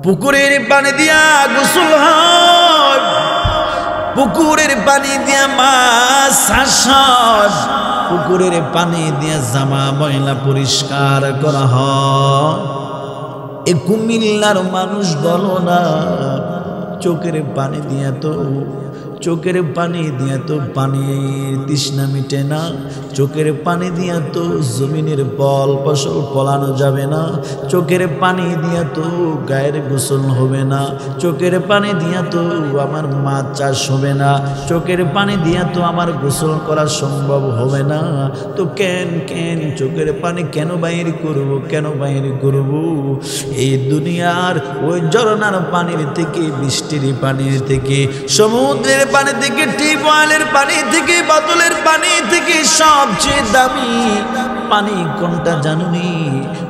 পুকুরের পানি দিয়া গোসল হয়, পুকুরের পানি দিয়া মাছ চাষ হয়, পুকুরের পানি দিয়া জামা ময়লা পরিষ্কার করা হয়। এ কুমিল্লার মানুষ বলো না, চোখের পানি দিয়া তো, চোখের পানি দিয়া তো পানির তৃষ্ণা মিটে না, চোখের পানি দিয়া তো জমিনের ফল ফসল ফলানো যাবে না, চোখের পানি দিয়া তো গায়ের গোসল হবে না, চোখের পানি দিয়া তো আমার মাছ চাষ হবে না, চোখের পানি দিয়া তো আমার গোসল করা সম্ভব হবে না। তো কেন চোখের পানি কেন বাইর করব, কেন বাইর করব? এই দুনিয়ার ওই ঝরনার পানির থেকে, বৃষ্টির পানির থেকে, সমুদ্রের পানি থেকে, টিউবওয়েলের পানি থেকে, বোতলের পানি থেকে সবচেয়ে দামি পানি কোনটা জানুনি?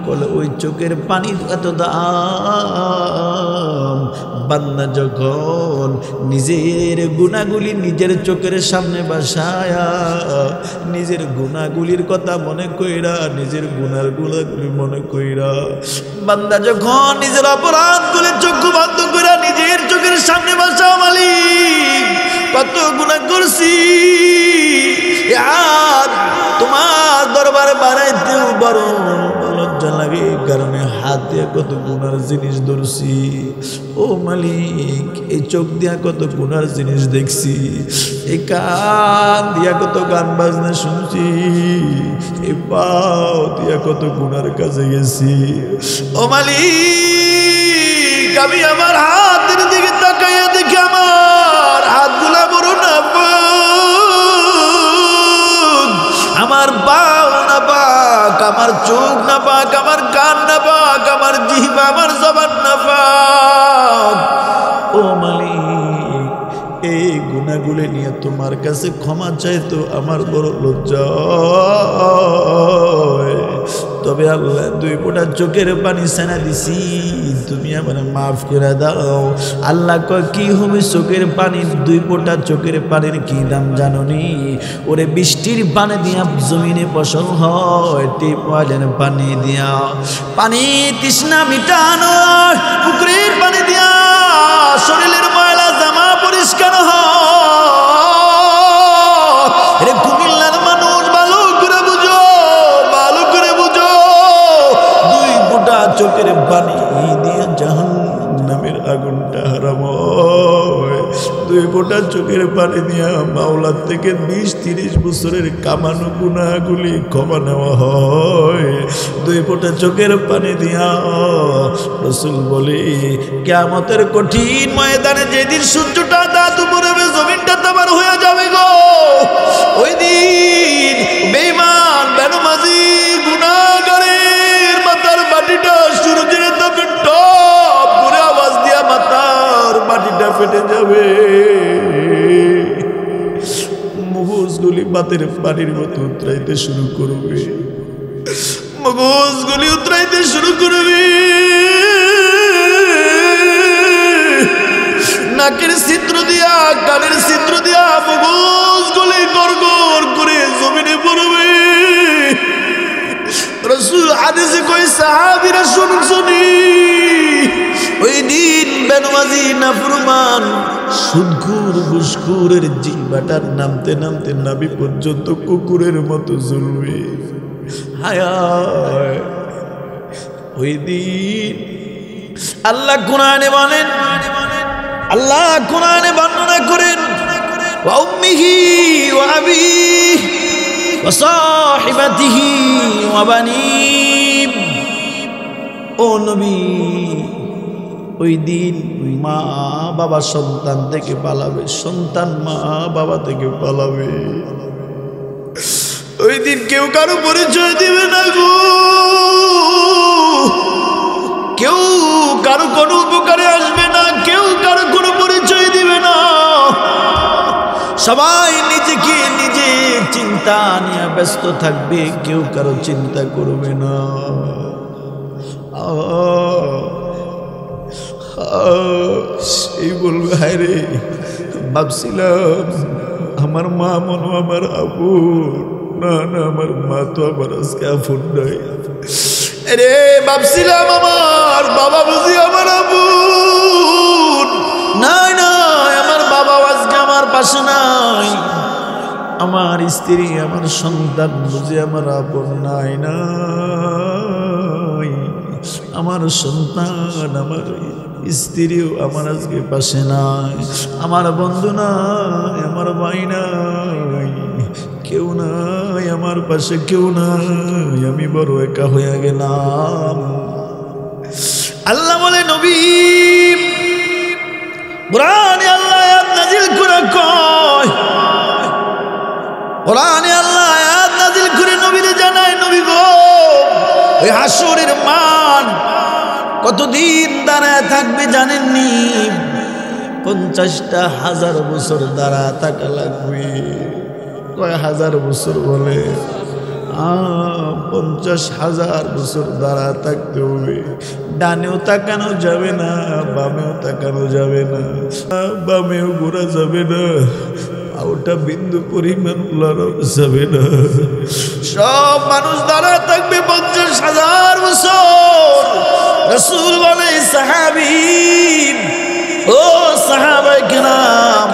বলে ওই চোখের পানি এত দাম। বান্দা যখন নিজের গুনাহগুলি নিজের চোখের সামনে বাসায়া, নিজের গুনাহগুলির কথা মনে কইরা, নিজের গুনাহগুলি মনে কইরা, বান্দা যখন নিজের অপরাধগুলি চক্ষু বন্ধ কইরা নিজের চোখের সামনে বাসাও, মালিক কত গুনাহ করছি, আর তোমার দরবারে বাড়াইতেও বড় লজ্জা লাগে, কারণে হাত দিয়া কত গুনার জিনিস ধরছি। ও মালিক, এই চোখ দিয়া কত গুনার জিনিস দেখছি, এই কান দিয়া কত গান বাজনা শুনছি, এই পাও দিয়া কত গুনার কাছে গেছি। ও মালিক, আমি আমার হাতের দিকে তাকাইয়া দেখি আমার হাতগুলা বড় না, আমার পাও না পাক, আমার চোখ না পাক, আমার কান না পাক, আমার জিহ্বা, আমার জবান না পাক। ও মালিক, এই গুনাহগুলো নিয়ে তোমার কাছে ক্ষমা চাইতো আমার বড় লজ্জা। তবে আল্লাহ 2 ফোঁটা চোখের পানি সেনা দিছি, তুমি আমার মাফ করে দাও। আল্লাহ কয় কি হবে চোখের পানি, 2 ফোঁটা চোখের পানির কি দাম জানোনি? ওরে বৃষ্টির পানি দিয়া জমিনে ফসল হয়, টিউবওয়েলের পানি দিয়া পানি তৃষ্ণা মিটানো, পুকুরের পানি দিয়া শরীরের ময়লা জামা পরিষ্কার হয়। রে কুমিল্লার মানুষ ভালো করে বুঝো, ভালো করে বুঝো, 2 ফোঁটা চোখের পানি দিয়ে জাহান্নামের আগুনটা হারাম হয়, 2 দুই ফোঁটা চোখের পানি দিয়া মাওলার থেকে 20-30 বছরের কামানো গুনাহগুলি ক্ষমা নেওয়া হয়। দুই ফোঁটা চোখের পানি দিয়া রাসূল বলে কিয়ামতের কঠিন ময়দানে যেদিন সূর্যটা দাঁত উপরে জমিনটা তামার হয়ে যাবে গো, ওই দিন বেঈমান বেনমাজি গুনাহগারের মাথার মাটিটা সূর্যের তাপে টপ করে আওয়াজ দিয়া মাথার মাটিটা ফেটে যাবে। মগজগুলি বাতের পানির মতো উতরাইতে শুরু করবে, মগজগুলি উতরাইতে শুরু করবে। নাকের ছিদ্র দিয়া কানের ছিদ্র দিয়া মগজগুলি গড়গড় করে জমিনে পড়বে। রাসূল হাদিসে কই সাহাবীরা শুনছনি ওই দিন বেনমাজি নাফরমান সুদখোর ঘুষখোরের জিহ্বাটার নামতে নামতে নাভি পর্যন্ত কুকুরের মতো জ্বলবে। হায় হায় ওই দিন আল্লাহ কোরআনে বলেন, আল্লাহ কোরআনে বর্ণনা করেন ওয়া উম্মিহি ওয়া আবিহি ওয়া সাহিবাতিহি ওয়া বানিহ। ও নবী, ওই দিন মা বাবা সন্তান থেকে পালাবে, সন্তান মা বাবা থেকে পালাবে। ওই দিন কেউ কারো পরিচয় দিবে না গো, কেউ কারো কোনো উপকারে আসবে না, কেউ কারো কোনো পরিচয় দিবে না। সবাই নিজেকে নিজে চিন্তা নিয়ে ব্যস্ত থাকবে, কেউ কারো চিন্তা করবে না। সেই বলবে হায় রে, ভাবছিলাম আমার মা মনো আমার আপন, না না আমার মা তো আমার আজকে আপন নাই। রে ভাবছিলাম আমার বাবা বুঝি আমার আপন, নাই নাই আমার বাবা আজকে আমার পাশে নাই। আমার স্ত্রী আমার সন্তান বুঝি আমার আপন নাই, নাই আমার সন্তান আমার স্ত্রীও আমার আজকে পাশে নাই, আমার বন্ধু নাই, আমার ভাই নাই, কেউ নাই আমার পাশে, কেউ নাই, আমি বড় একা হয়ে গেলাম। আল্লাহ বলে নবী কোরআনে আল্লাহ আয়াত নাজিল করে কয়, কোরআনে আল্লাহ আয়াত নাজিল করে নবীরে জানায়, নবী গো ওই হাসরের মান কতদিন দাঁড়ায় থাকবে জানেননি? 50,000 বছর দাঁড়া থাকা লাগবে। কয় হাজার বছর বলে? 50,000 বছর দাঁড়া থাকতে হবে। ডানেও তাকানো যাবে না, বামেও তাকানো যাবে না, বামেও ঘোরা যাবে না, ওটা বিন্দু পরিমাণ লড়ানো যাবে না। সব মানুষ দাঁড়া থাকবে 50,000 বছর। রাসূল বলে সাহাবী, ও সাহাবায়ে কেরাম,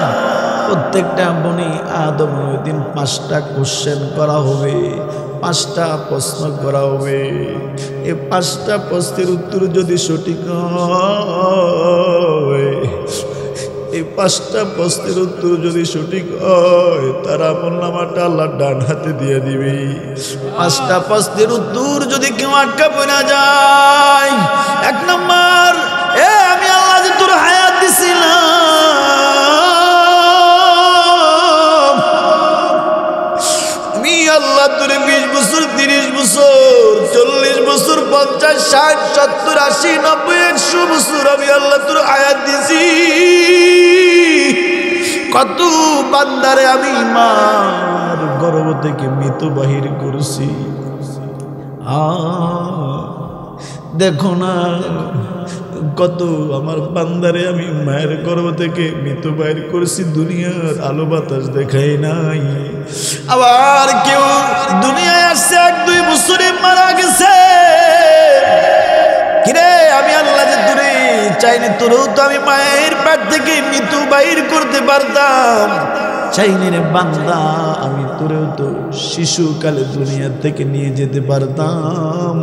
প্রত্যেকটা বনি আদম ওই দিন 5টা কোশ্চেন করা হবে, 5টা প্রশ্ন করা হবে। এই 5টা প্রশ্নের উত্তর যদি সঠিক হয়, এই 5টা প্রশ্নের উত্তর যদি সঠিক হয়, তার আমলনামাটা আল্লাহ ডান হাতে দিয়ে দিবে। 5টা প্রশ্নের উত্তর যদি কেউ আটকা পড়ে যায়, 1 নম্বর, আমি আল্লাহ যে তোর হায়াত দিছিলাম, আমি আল্লাহ তোর 20 বছর 30 বছর 40 বছর 50 60 70 80 90 100 বছর আমি আল্লাহ তোর হায়াত দিছি। কত বান্দারে আমি মার গর্ভ থেকে মৃত বাহির করছি। দেখো না কত আমার বান্দারে আমি মায়ের গর্ভ থেকে মৃত বাহির করেছি, দুনিয়ার আলো বাতাস দেখাই নাই। আবার কেউ দুনিয়ায় আসছে 1-2 বছরে মারা গেছে। কিরে আমি আল্লাহ যে দূরে চাইনি তোরও তো আমি মায়ের পেট থেকে মৃত্যু বাহির করতে পারতাম, চাইনি রে বান্দা আমি তোরেও তো শিশুকালে দুনিয়া থেকে নিয়ে যেতে পারতাম।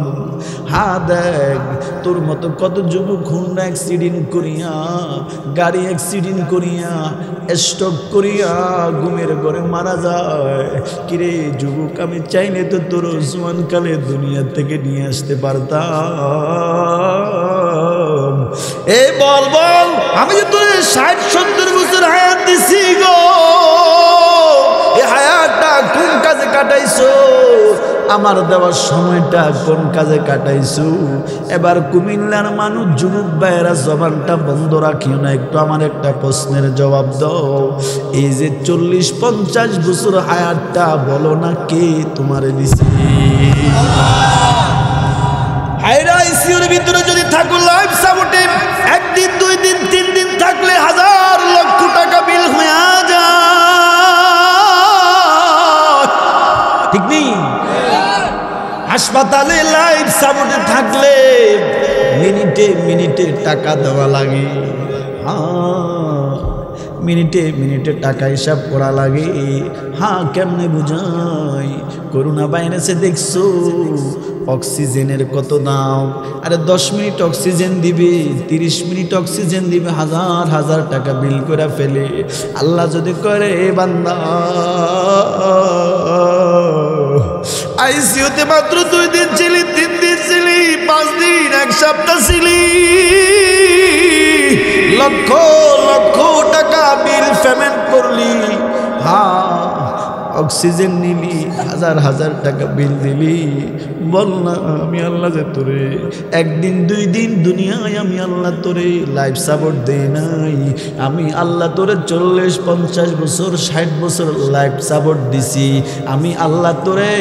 হ্যাঁ দেখ, তোর মতো কত যুবক হুন্ডা অ্যাক্সিডেন্ট করিয়া, গাড়ি অ্যাক্সিডেন্ট করিয়া, স্ট্রোক করিয়া ঘুমের ঘরে মারা যায়। কিরে যুবক, আমি চাইলে তো তোর জোয়ানকালে দুনিয়া থেকে নিয়ে আসতে পারতাম। এই বল বল, আমি যে তোর 60-70 বছর হায়াত দিছি গো, এই হায়াতটা কোন কাজে কাটাইছো? আমার দেওয়ার সময়টা কোন কাজে কাটাইছো? এবার কুমিল্লার মানুষ যুবক ভাইয়েরা জবানটা বন্ধ রাখিও না, একটু আমার একটা প্রশ্নের জবাব দাও। এই যে 40-50 বছর হায়াতটা বলো না কে তোমারে দিছে? হায়রা আইসিইউর ভিতরে যদি থাকো লাইফ সাপোর্টে, একদিন 2 দিন 3 দিন থাকলে 1000 লক্ষ টাকা বিল হয়ে যায়, ঠিক নেই? হাসপাতালে লাইফ সাপোর্টে থাকলে মিনিটে মিনিটে টাকা দেওয়া লাগে, মিনিটে মিনিটে টাকা হিসাব করা লাগে। হ্যাঁ, কেমনে বুঝাই? করোনা ভাইরাসে দেখছো অক্সিজেনের কত দাম? আরে 10 মিনিট অক্সিজেন দিবে, 30 মিনিট অক্সিজেন দিবে, 1000 টাকা বিল করে ফেলে। আল্লাহ যদি করে বান্দা আইসিইউতে মাত্র 2 দিন ছিলি, 3 দিন ছিলি, 5 দিন, 1 সপ্তাহ ছিলি, লক্ষ লক্ষ টাকা বিল পেমেন্ট করলি, হ্যাঁ অক্সিজেন নিলি, 1000 টাকা বিল দিলি। বল না, আমি আল্লাহ যে তোরে একদিন 2 দিন দুনিয়ায় আমি আল্লাহ তোরে লাইফ সাপোর্ট দেই নাই? আমি আল্লাহ তোরে 40-50 বছর 60 বছর লাইফ সাপোর্ট দিছি। আমি আল্লাহ তোরে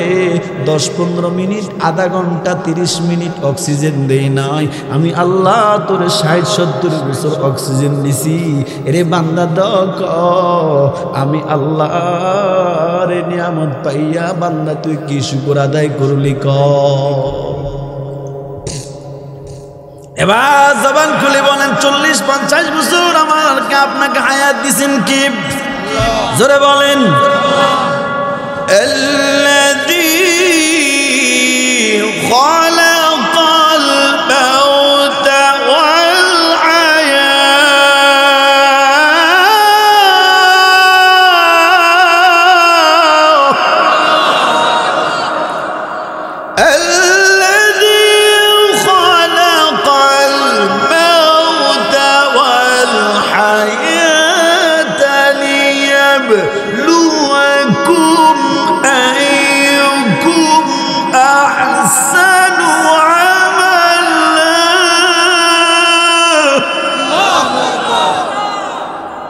10-15 মিনিট, আধা ঘন্টা, 30 মিনিট অক্সিজেন দেই নাই? আমি আল্লাহ তোরে 60-70 বছর অক্সিজেন দিছি। এরে বান্দা দক, আমি আল্লাহ রে নিয়ামত পাইয়া বান্দা তুই কি শুকর আদায় করলি? ক এবার জবান খুলে বলেন, 40-50 বছর আমাকে আপনাকে হায়াত দিছেন কি? জোরে বলেন। আল্লাযী খালাকাল মাউতা ওয়াল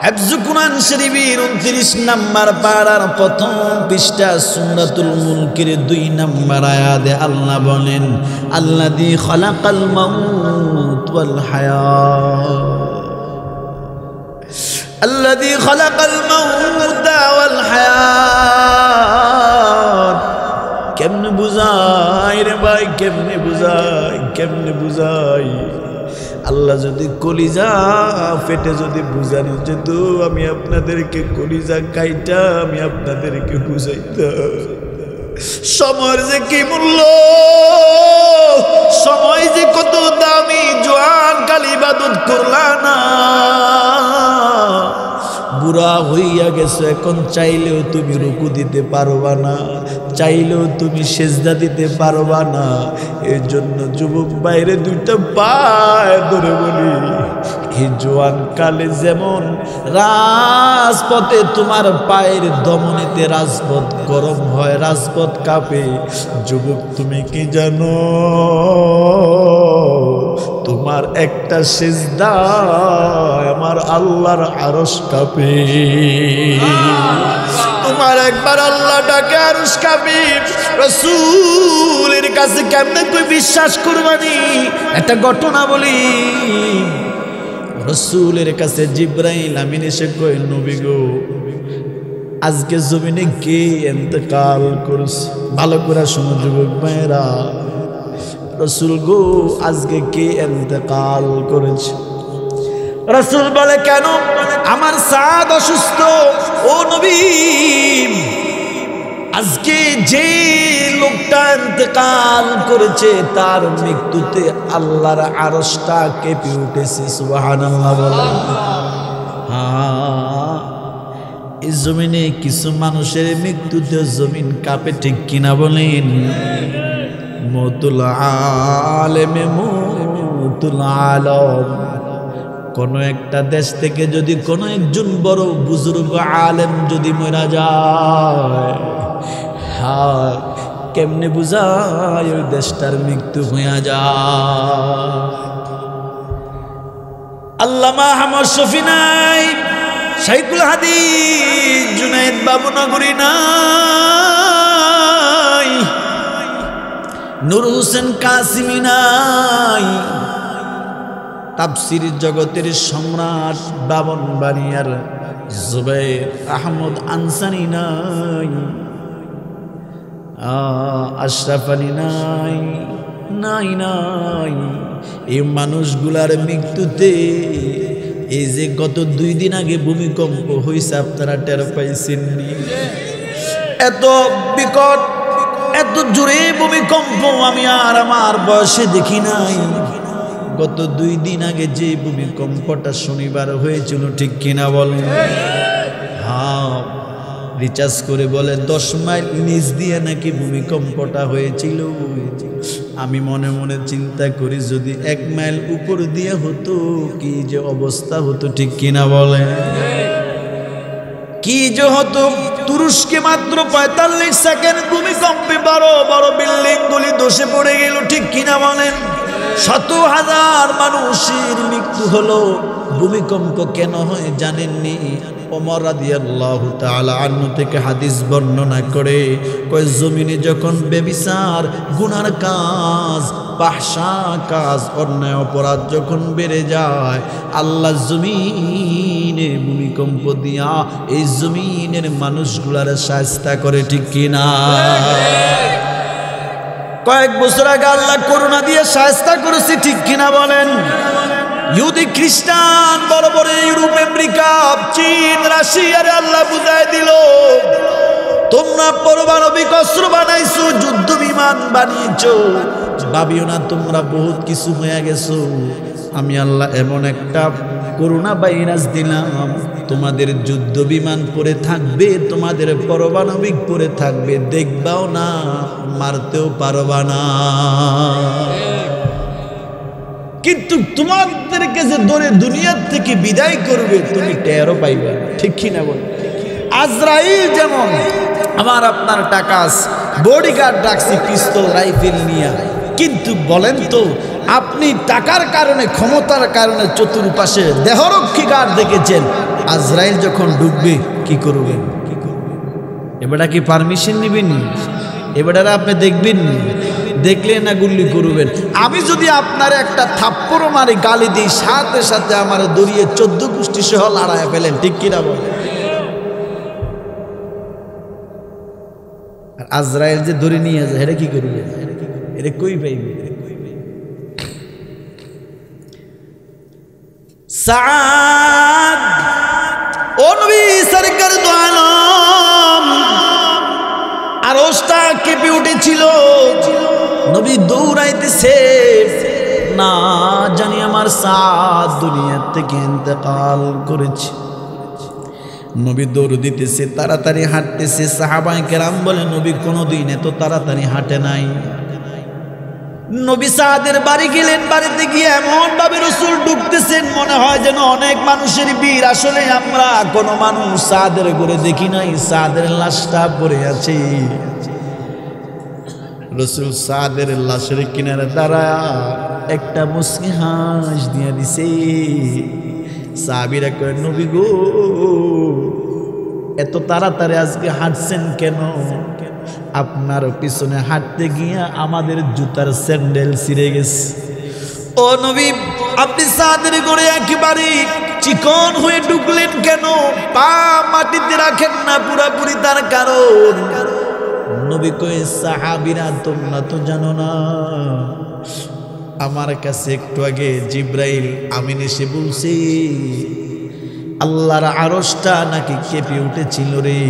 হিফজুল কুরআন শরীফের 29 নম্বর পারার প্রথম পৃষ্ঠা সূরাতুল মুলকের 2 নম্বর আয়াতে আল্লাহ বলেন, আল্লাযী খালাকাল মাউত ওয়াল হায়াত, আল্লাযী খালাকাল মাউত ওয়াল হায়াত। কেমনে বুঝাই রে ভাই, কেমনে বুঝাই, কেমনে বুঝাই? আল্লাহ যদি কলিজা ফেটে যদি বুঝানো যেত, আমি আপনাদেরকে কলিজা কাইটা আমি আপনাদেরকে বুঝাইতাম সময়ের যে কি মূল্য, সময় যে কত দামি। জোয়ান কাল ইবাদত করলা না, বুড়া হইয়া গেছো, এখন চাইলেও তুমি রুকু দিতে পারবা না, চাইলেও তুমি সেজদা দিতে পারবা না। এর জন্য যুবক বাইরে 2টা পায়ে ধরে বলি, এই জোয়ান কালে যেমন রাজপথে তোমার পায়ের দমনেতে রাজপথ গরম হয়, রাজপথ কাঁপে, যুবক তুমি কি জানো? তোমার একটা সিজদা আমার আল্লাহর আরশ কাঁপে। তোমার একবার আল্লাহ ডাকে আরশ কাঁপে। রাসূলের কাছে কেমনে কই বিশ্বাস করবানি? একটা ঘটনা বলি। রাসূলের কাছে জিবরাইল আমিন এসে কই, নবী গো, আজকে জমিনে কে ইন্তেকাল করছে? ভালো করে শোনো যুবক ভাইরা, রাসূল গো, আজকে কে ইন্তেকাল করেছে? রাসূল বলে, কেন? আমার সাদ অসুস্থ। ও নবী, আজকে যে লোকটা ইন্তেকাল করেছে তার মৃত্যুতে আল্লাহর আরশটা কেঁপে উঠেছে, সুবহানাল্লাহ বলেন। হ্যাঁ, এই জমিনে কিছু মানুষের মৃত্যুতে জমিন কাঁপে, ঠিক কিনা বলেন? মউতুল আলেমে মউতুল আলম। কোন একটা দেশ থেকে যদি কোনো একজন বড় বুজুর্গ আলেম যদি মারা যায়, হ্যাঁ, কেমনে বুঝায় ওই দেশটার মৃত্যু হইয়া যায়। আল্লামা আহমদ শফি নাই, শাইখুল হাদিস জুনায়েদ বাবুনগরী নাই, নূর হোসেন কাসিমি নাই, তাফসীর জগতের সম্রাট ব্রাহ্মণবাড়িয়ার জুবায়ের আহমদ আনসারী নাই, আশরাফ আলী নাই, নাই নাই। এই মানুষগুলার মৃত্যুতে এই যে গত 2 দিন আগে ভূমিকম্প হয়েছে, আপনারা টের পাইছেননি? এত বিকট, এত জোরে ভূমিকম্প আমি আর আমার বয়সে দেখি নাই। গত 2 দিন আগে যে ভূমিকম্পটা শনিবার হয়েছিল, ঠিক কিনা বলেন? হ্যাঁ, রিচার্জ করে বলে 10 মাইল নিচ দিয়ে নাকি ভূমিকম্পটা হয়েছিল। আমি মনে মনে চিন্তা করি যদি 1 মাইল উপর দিয়ে হতো কি যে অবস্থা হতো, ঠিক কিনা বলে? কি যে হতো। তুরস্কে মাত্র 45 সেকেন্ড ভূমিকম্পে বড় বড় বিল্ডিং গুলি ধসে পড়ে গেল, ঠিক কিনা বলেন? 100,000 মানুষের মৃত্যু হলো। ভূমিকম্প কেন হয় জানেননি? ওমর রাদিয়াল্লাহু তাআলা আনহু থেকে হাদিস বর্ণনা করে কয়, জমিনে যখন বেবিচার, গুনার কাজ, ফাহশা কাজ, অন্যায় অপরাধ যখন বেড়ে যায়, আল্লাহ জমিনে ভূমিকম্প দিয়া এই জমিনের মানুষগুলার শায়েস্তা করে, ঠিক কিনা? কয়েক বছর আগে আল্লাহ করোনা দিয়ে শায়েস্তা করেছে, ঠিক কিনা বলেন? ইহুদি খ্রিস্টান বড় বড় ইউরোপ, আমেরিকা, চীন, রাশিয়ারে আল্লাহ বুঝায় দিল, তোমরা পারমাণবিক অস্ত্র বানাইছো, যুদ্ধ বিমান বানিয়েছো, ভাবিও না তোমরা বহুত কিছু হয়ে গেছো। আমি আল্লাহ এমন একটা করোনা ভাইরাস দিলাম, তোমাদের যুদ্ধ বিমান পরে থাকবে, তোমাদের পারমাণবিক পরে থাকবে, দেখবাও না, মারতেও পারবা না। কিন্তু তোমাদেরকে যে ধরে দুনিয়ার থেকে বিদায় করবে তুমি টেরও পাইবে, ঠিক কিনা বল? আজরাইল যেমন আমার আপনার টাকা বডিগার্ড রাখছি পিস্তল রাইফেল নিয়ে, কিন্তু বলেন তো আপনি টাকার কারণে, ক্ষমতার কারণে চতুর্পাশে দেহরক্ষী গার্ড দেখেছেন, আজরাইল যখন ঢুকবে কি করবেন? এবারটা কি পারমিশন নেবেন? এবারটা আপনি দেখবেন, দেখলে না গুল্লি করবেন। আমি যদি আপনার একটা থাপ্পড় মারি, গালি দিই, সাথে সাথে আমার দড়িয়ে 14 গোষ্ঠী সহ লড়াইয়া ফেলেন, ঠিক কিনা বল? আর আজরাইল যে ধরে নিয়ে যায়, এটা কি করবে? এটা কই পাইবে? সাদ ও নবী সরকার দো আলম, আরশটা কেঁপে উঠেছিল, নবী দৌড়াইতেছে, না জানি আমার সাদ দুনিয়া থেকে ইন্তেকাল করেছে। নবী দৌড় দিতেছে, তাড়াতাড়ি হাঁটতেছে। সাহাবায়ে কেরাম বলে, নবী কোনোদিন এত তাড়াতাড়ি হাঁটে নাই। নবী সাদের বাড়ি গেলেন, বাড়িতে গিয়ে এমন ভাবে রাসূল ঢুকতেছেন মনে হয় যেন অনেক মানুষের ভিড়। আসলে আমরা কোনো মানুষ সাদের ঘরে দেখি নাই, সাদের লাশটা পড়ে আছে। রাসূল সাদের লাশের কিনারে দাঁড়ায় একটা মুস্কি হাস দিয়ে দিছে। সাহাবীরা কয়, নবী গো এত তাড়াতাড়ি আজকে হাঁটছেন কেন? আপনার পিছনে হাঁটতে গিয়ে আমাদের জুতার স্যান্ডেল ছিঁড়ে গেছে। ও নবী, আপনি সাদের ঘরে একেবারে চিকন হয়ে ঢুকলেন কেন? পা মাটিতে রাখেন না পুরাপুরি, তার কারণ নবী কয়ে, সাহাবীরা তোমরা তো জানো না, আমার কাছে একটু আগে জিব্রাইল আমিন এসে বলছে আল্লাহর আরশটা নাকি কেঁপে উঠেছিল রে।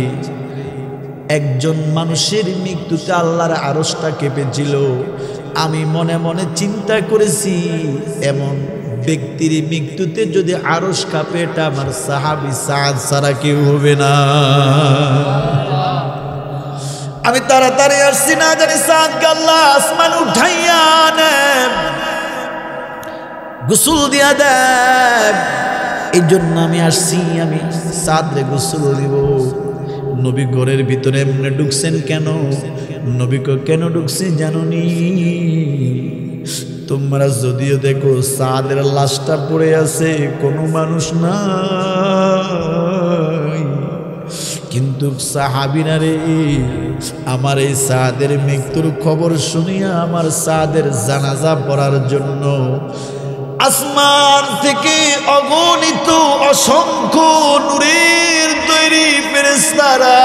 একজন মানুষের মৃত্যুতে আল্লাহর আরশটা কেঁপেছিল। আমি মনে মনে চিন্তা করেছি, এমন ব্যক্তির মৃত্যুতে যদি আরশ কাঁপে, এটা আমার সাহাবী সাদ ছাড়া কেউ হবে না। আমি তাড়াতাড়ি আসছি, না জানি সাদকে আল্লাহ আসমান উঠাইয়া নেন, গোসল দিয়া দেন। এই জন্য আমি আসছি, আমি সাদরে গোসল দিব। নবী ঘরের ভিতরে এমনি ঢুকছেন কেন? নবীকে কেন ঢুকছে জানুনি? তোমরা যদিও দেখো সাদের লাশটা পড়ে আছে, কোনো মানুষ নাই, কিন্তু সাহাবীরা রে, আমার এই সাদের মৃত্যুর খবর শুনিয়া আমার সাদের জানাজা পড়ার জন্য আসমান থেকে অগণিত অসংখ্য নূরের তৈরি ফেরেশতারা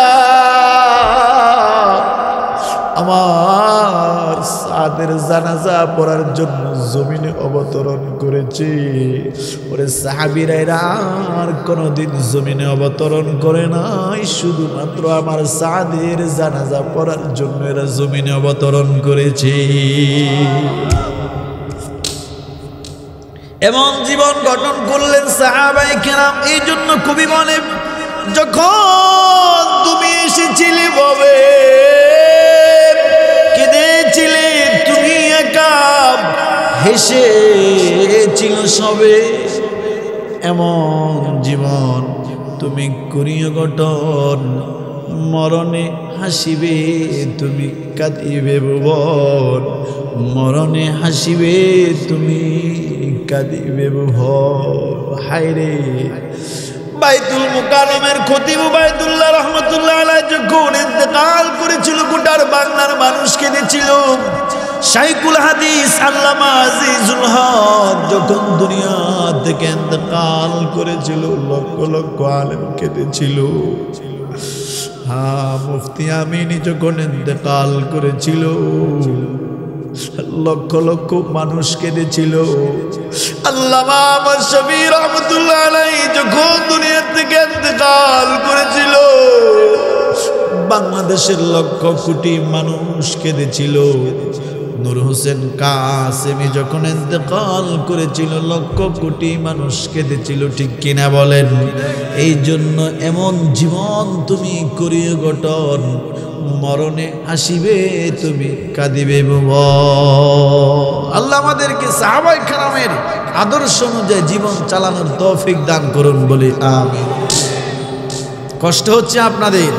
আমার সাদের জানাজা পড়ার জন্য জমিনে অবতরণ করেছে। ওরে সাহাবীরা এরা আর কোনোদিন জমিনে অবতরণ করে নাই, শুধুমাত্র আমার সাদের জানাজা পড়ার জন্য এরা জমিনে অবতরণ করেছে। এমন জীবন গঠন করলেন সাহাবায়ে কেরাম। এই জন্য কবি বলে, যখন তুমি এসেছিলে ভবে কেঁদেছিলে, তুমি একা হেসেছিল সবে। এমন জীবন তুমি করিও গঠন, মরণে হাসিবে তুমি কাঁদিবে ভুবন, মরণে হাসিবে তুমি কাঁদিবে ভুবন। হায়রে, বাইতুল মুকাররমের খতিব উবাইদুল্লাহ রহমাতুল্লাহ আলাইহি যখন ইন্তেকাল করেছিল, গোটার বাংলার মানুষ কেঁদেছিল। শাইখুল হাদিস আল্লামা আজিজুল হক যখন দুনিয়া থেকে ইন্তেকাল করেছিল, লক্ষ লক্ষ আলেম কেঁদেছিল। হ্যাঁ, মুফতি আমিনী যখন ইন্তেকাল করেছিল, লক্ষ লক্ষ মানুষ কেঁদেছিল। আল্লামা আহমদ শফী রহমাতুল্লাহ আলাইহি যখন দুনিয়া থেকে ইন্তেকাল করেছিল, বাংলাদেশের লক্ষ কোটি মানুষ কেঁদেছিল। নূর হোসেন কাসেমি যখন ইন্তেকাল করেছিল, লক্ষ কোটি মানুষ কেঁদেছিল। ঠিক কিনা বলেন? এই জন্য এমন জীবন তুমি করিও গঠন, মরণে আসিবে তুমি কাঁদিবে ভুবন। আল্লাহ আমাদেরকে সাহাবায়ে কেরামের আদর্শ অনুযায়ী জীবন চালানোর তৌফিক দান করুন, বলি আমিন। কষ্ট হচ্ছে আপনাদের?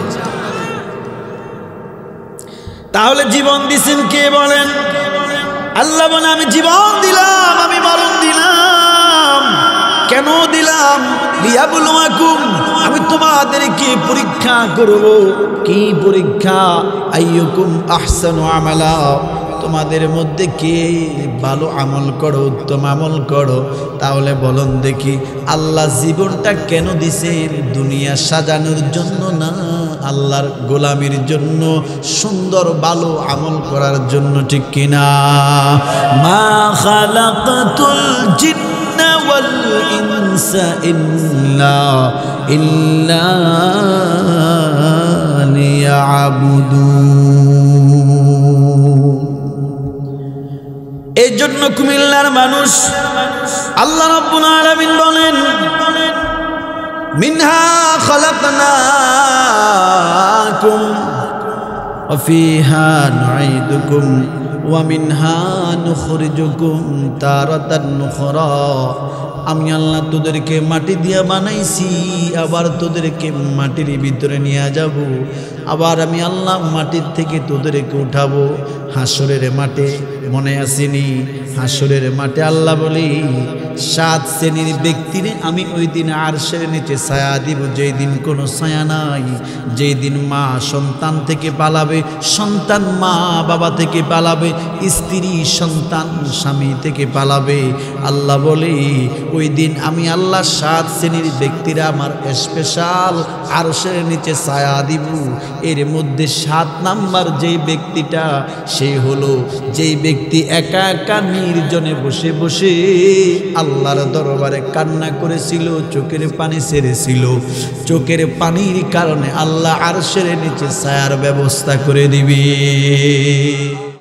তাহলে জীবন দিছেন কে বলেন? আল্লাহ বলে, আমি জীবন দিলাম, আমি মরণ দিলাম। কেন দিলাম? লিয়াবলুয়াকুম, আমি তোমাদেরকে পরীক্ষা করব। কি পরীক্ষা? আইয়ুকুম আহসানু আমালা, তোমাদের মধ্যে কে ভালো আমল করো, উত্তম আমল করো। তাহলে বলুন দেখি, আল্লাহ জীবনটা কেন দিছেন? দুনিয়া সাজানোর জন্য না, আল্লাহর গোলামির জন্য, সুন্দর ভালো আমল করার জন্য। ঠিক কিনা? মা খালাকাতুল জিন্না ওয়াল ইনসা ইল্লা লিয়াবুদুন। এই জন্য কুমিল্লার মানুষ আল্লাহ রাব্বুল আলামিন বলেন, মিনহা খালাকনাকুম ওয়া ফিহা নুঈদুকুম ওয়া মিনহা নুখরিজুকুম তারাতান নুখরা। আমি আল্লাহ তোদেরকে মাটি দিয়া বানাইছি, আবার তোদেরকে মাটির ভিতরে নিয়ে যাব। আবার আমি আল্লাহ মাটির থেকে তোদেরকে উঠাবো হাসরের মাঠে। মনে আসেনি? হাসরের মাঠে আল্লাহ বলি, 7 শ্রেণীর ব্যক্তিরে আমি ওই দিন আরশের নিচে ছায়া দিব, যেই দিন কোনো ছায়া নাই, যেই দিন মা সন্তান থেকে পালাবে, সন্তান মা বাবা থেকে পালাবে, স্ত্রী সন্তান স্বামী থেকে পালাবে। আল্লাহ বলে, ওই দিন আমি আল্লাহ 7 শ্রেণীর ব্যক্তিরা আমার স্পেশাল আরশের নিচে ছায়া দিব। এর মধ্যে 7 নাম্বার যেই ব্যক্তিটা, সে হলো যেই ব্যক্তি একা একা নির্জনে বসে বসে আল্লাহর দরবারে কান্না করেছিল, চোখের পানি ছেড়েছিল, চোখের পানির কারণে আল্লাহ আরশের নিচে ছায়ার ব্যবস্থা করে দিবে।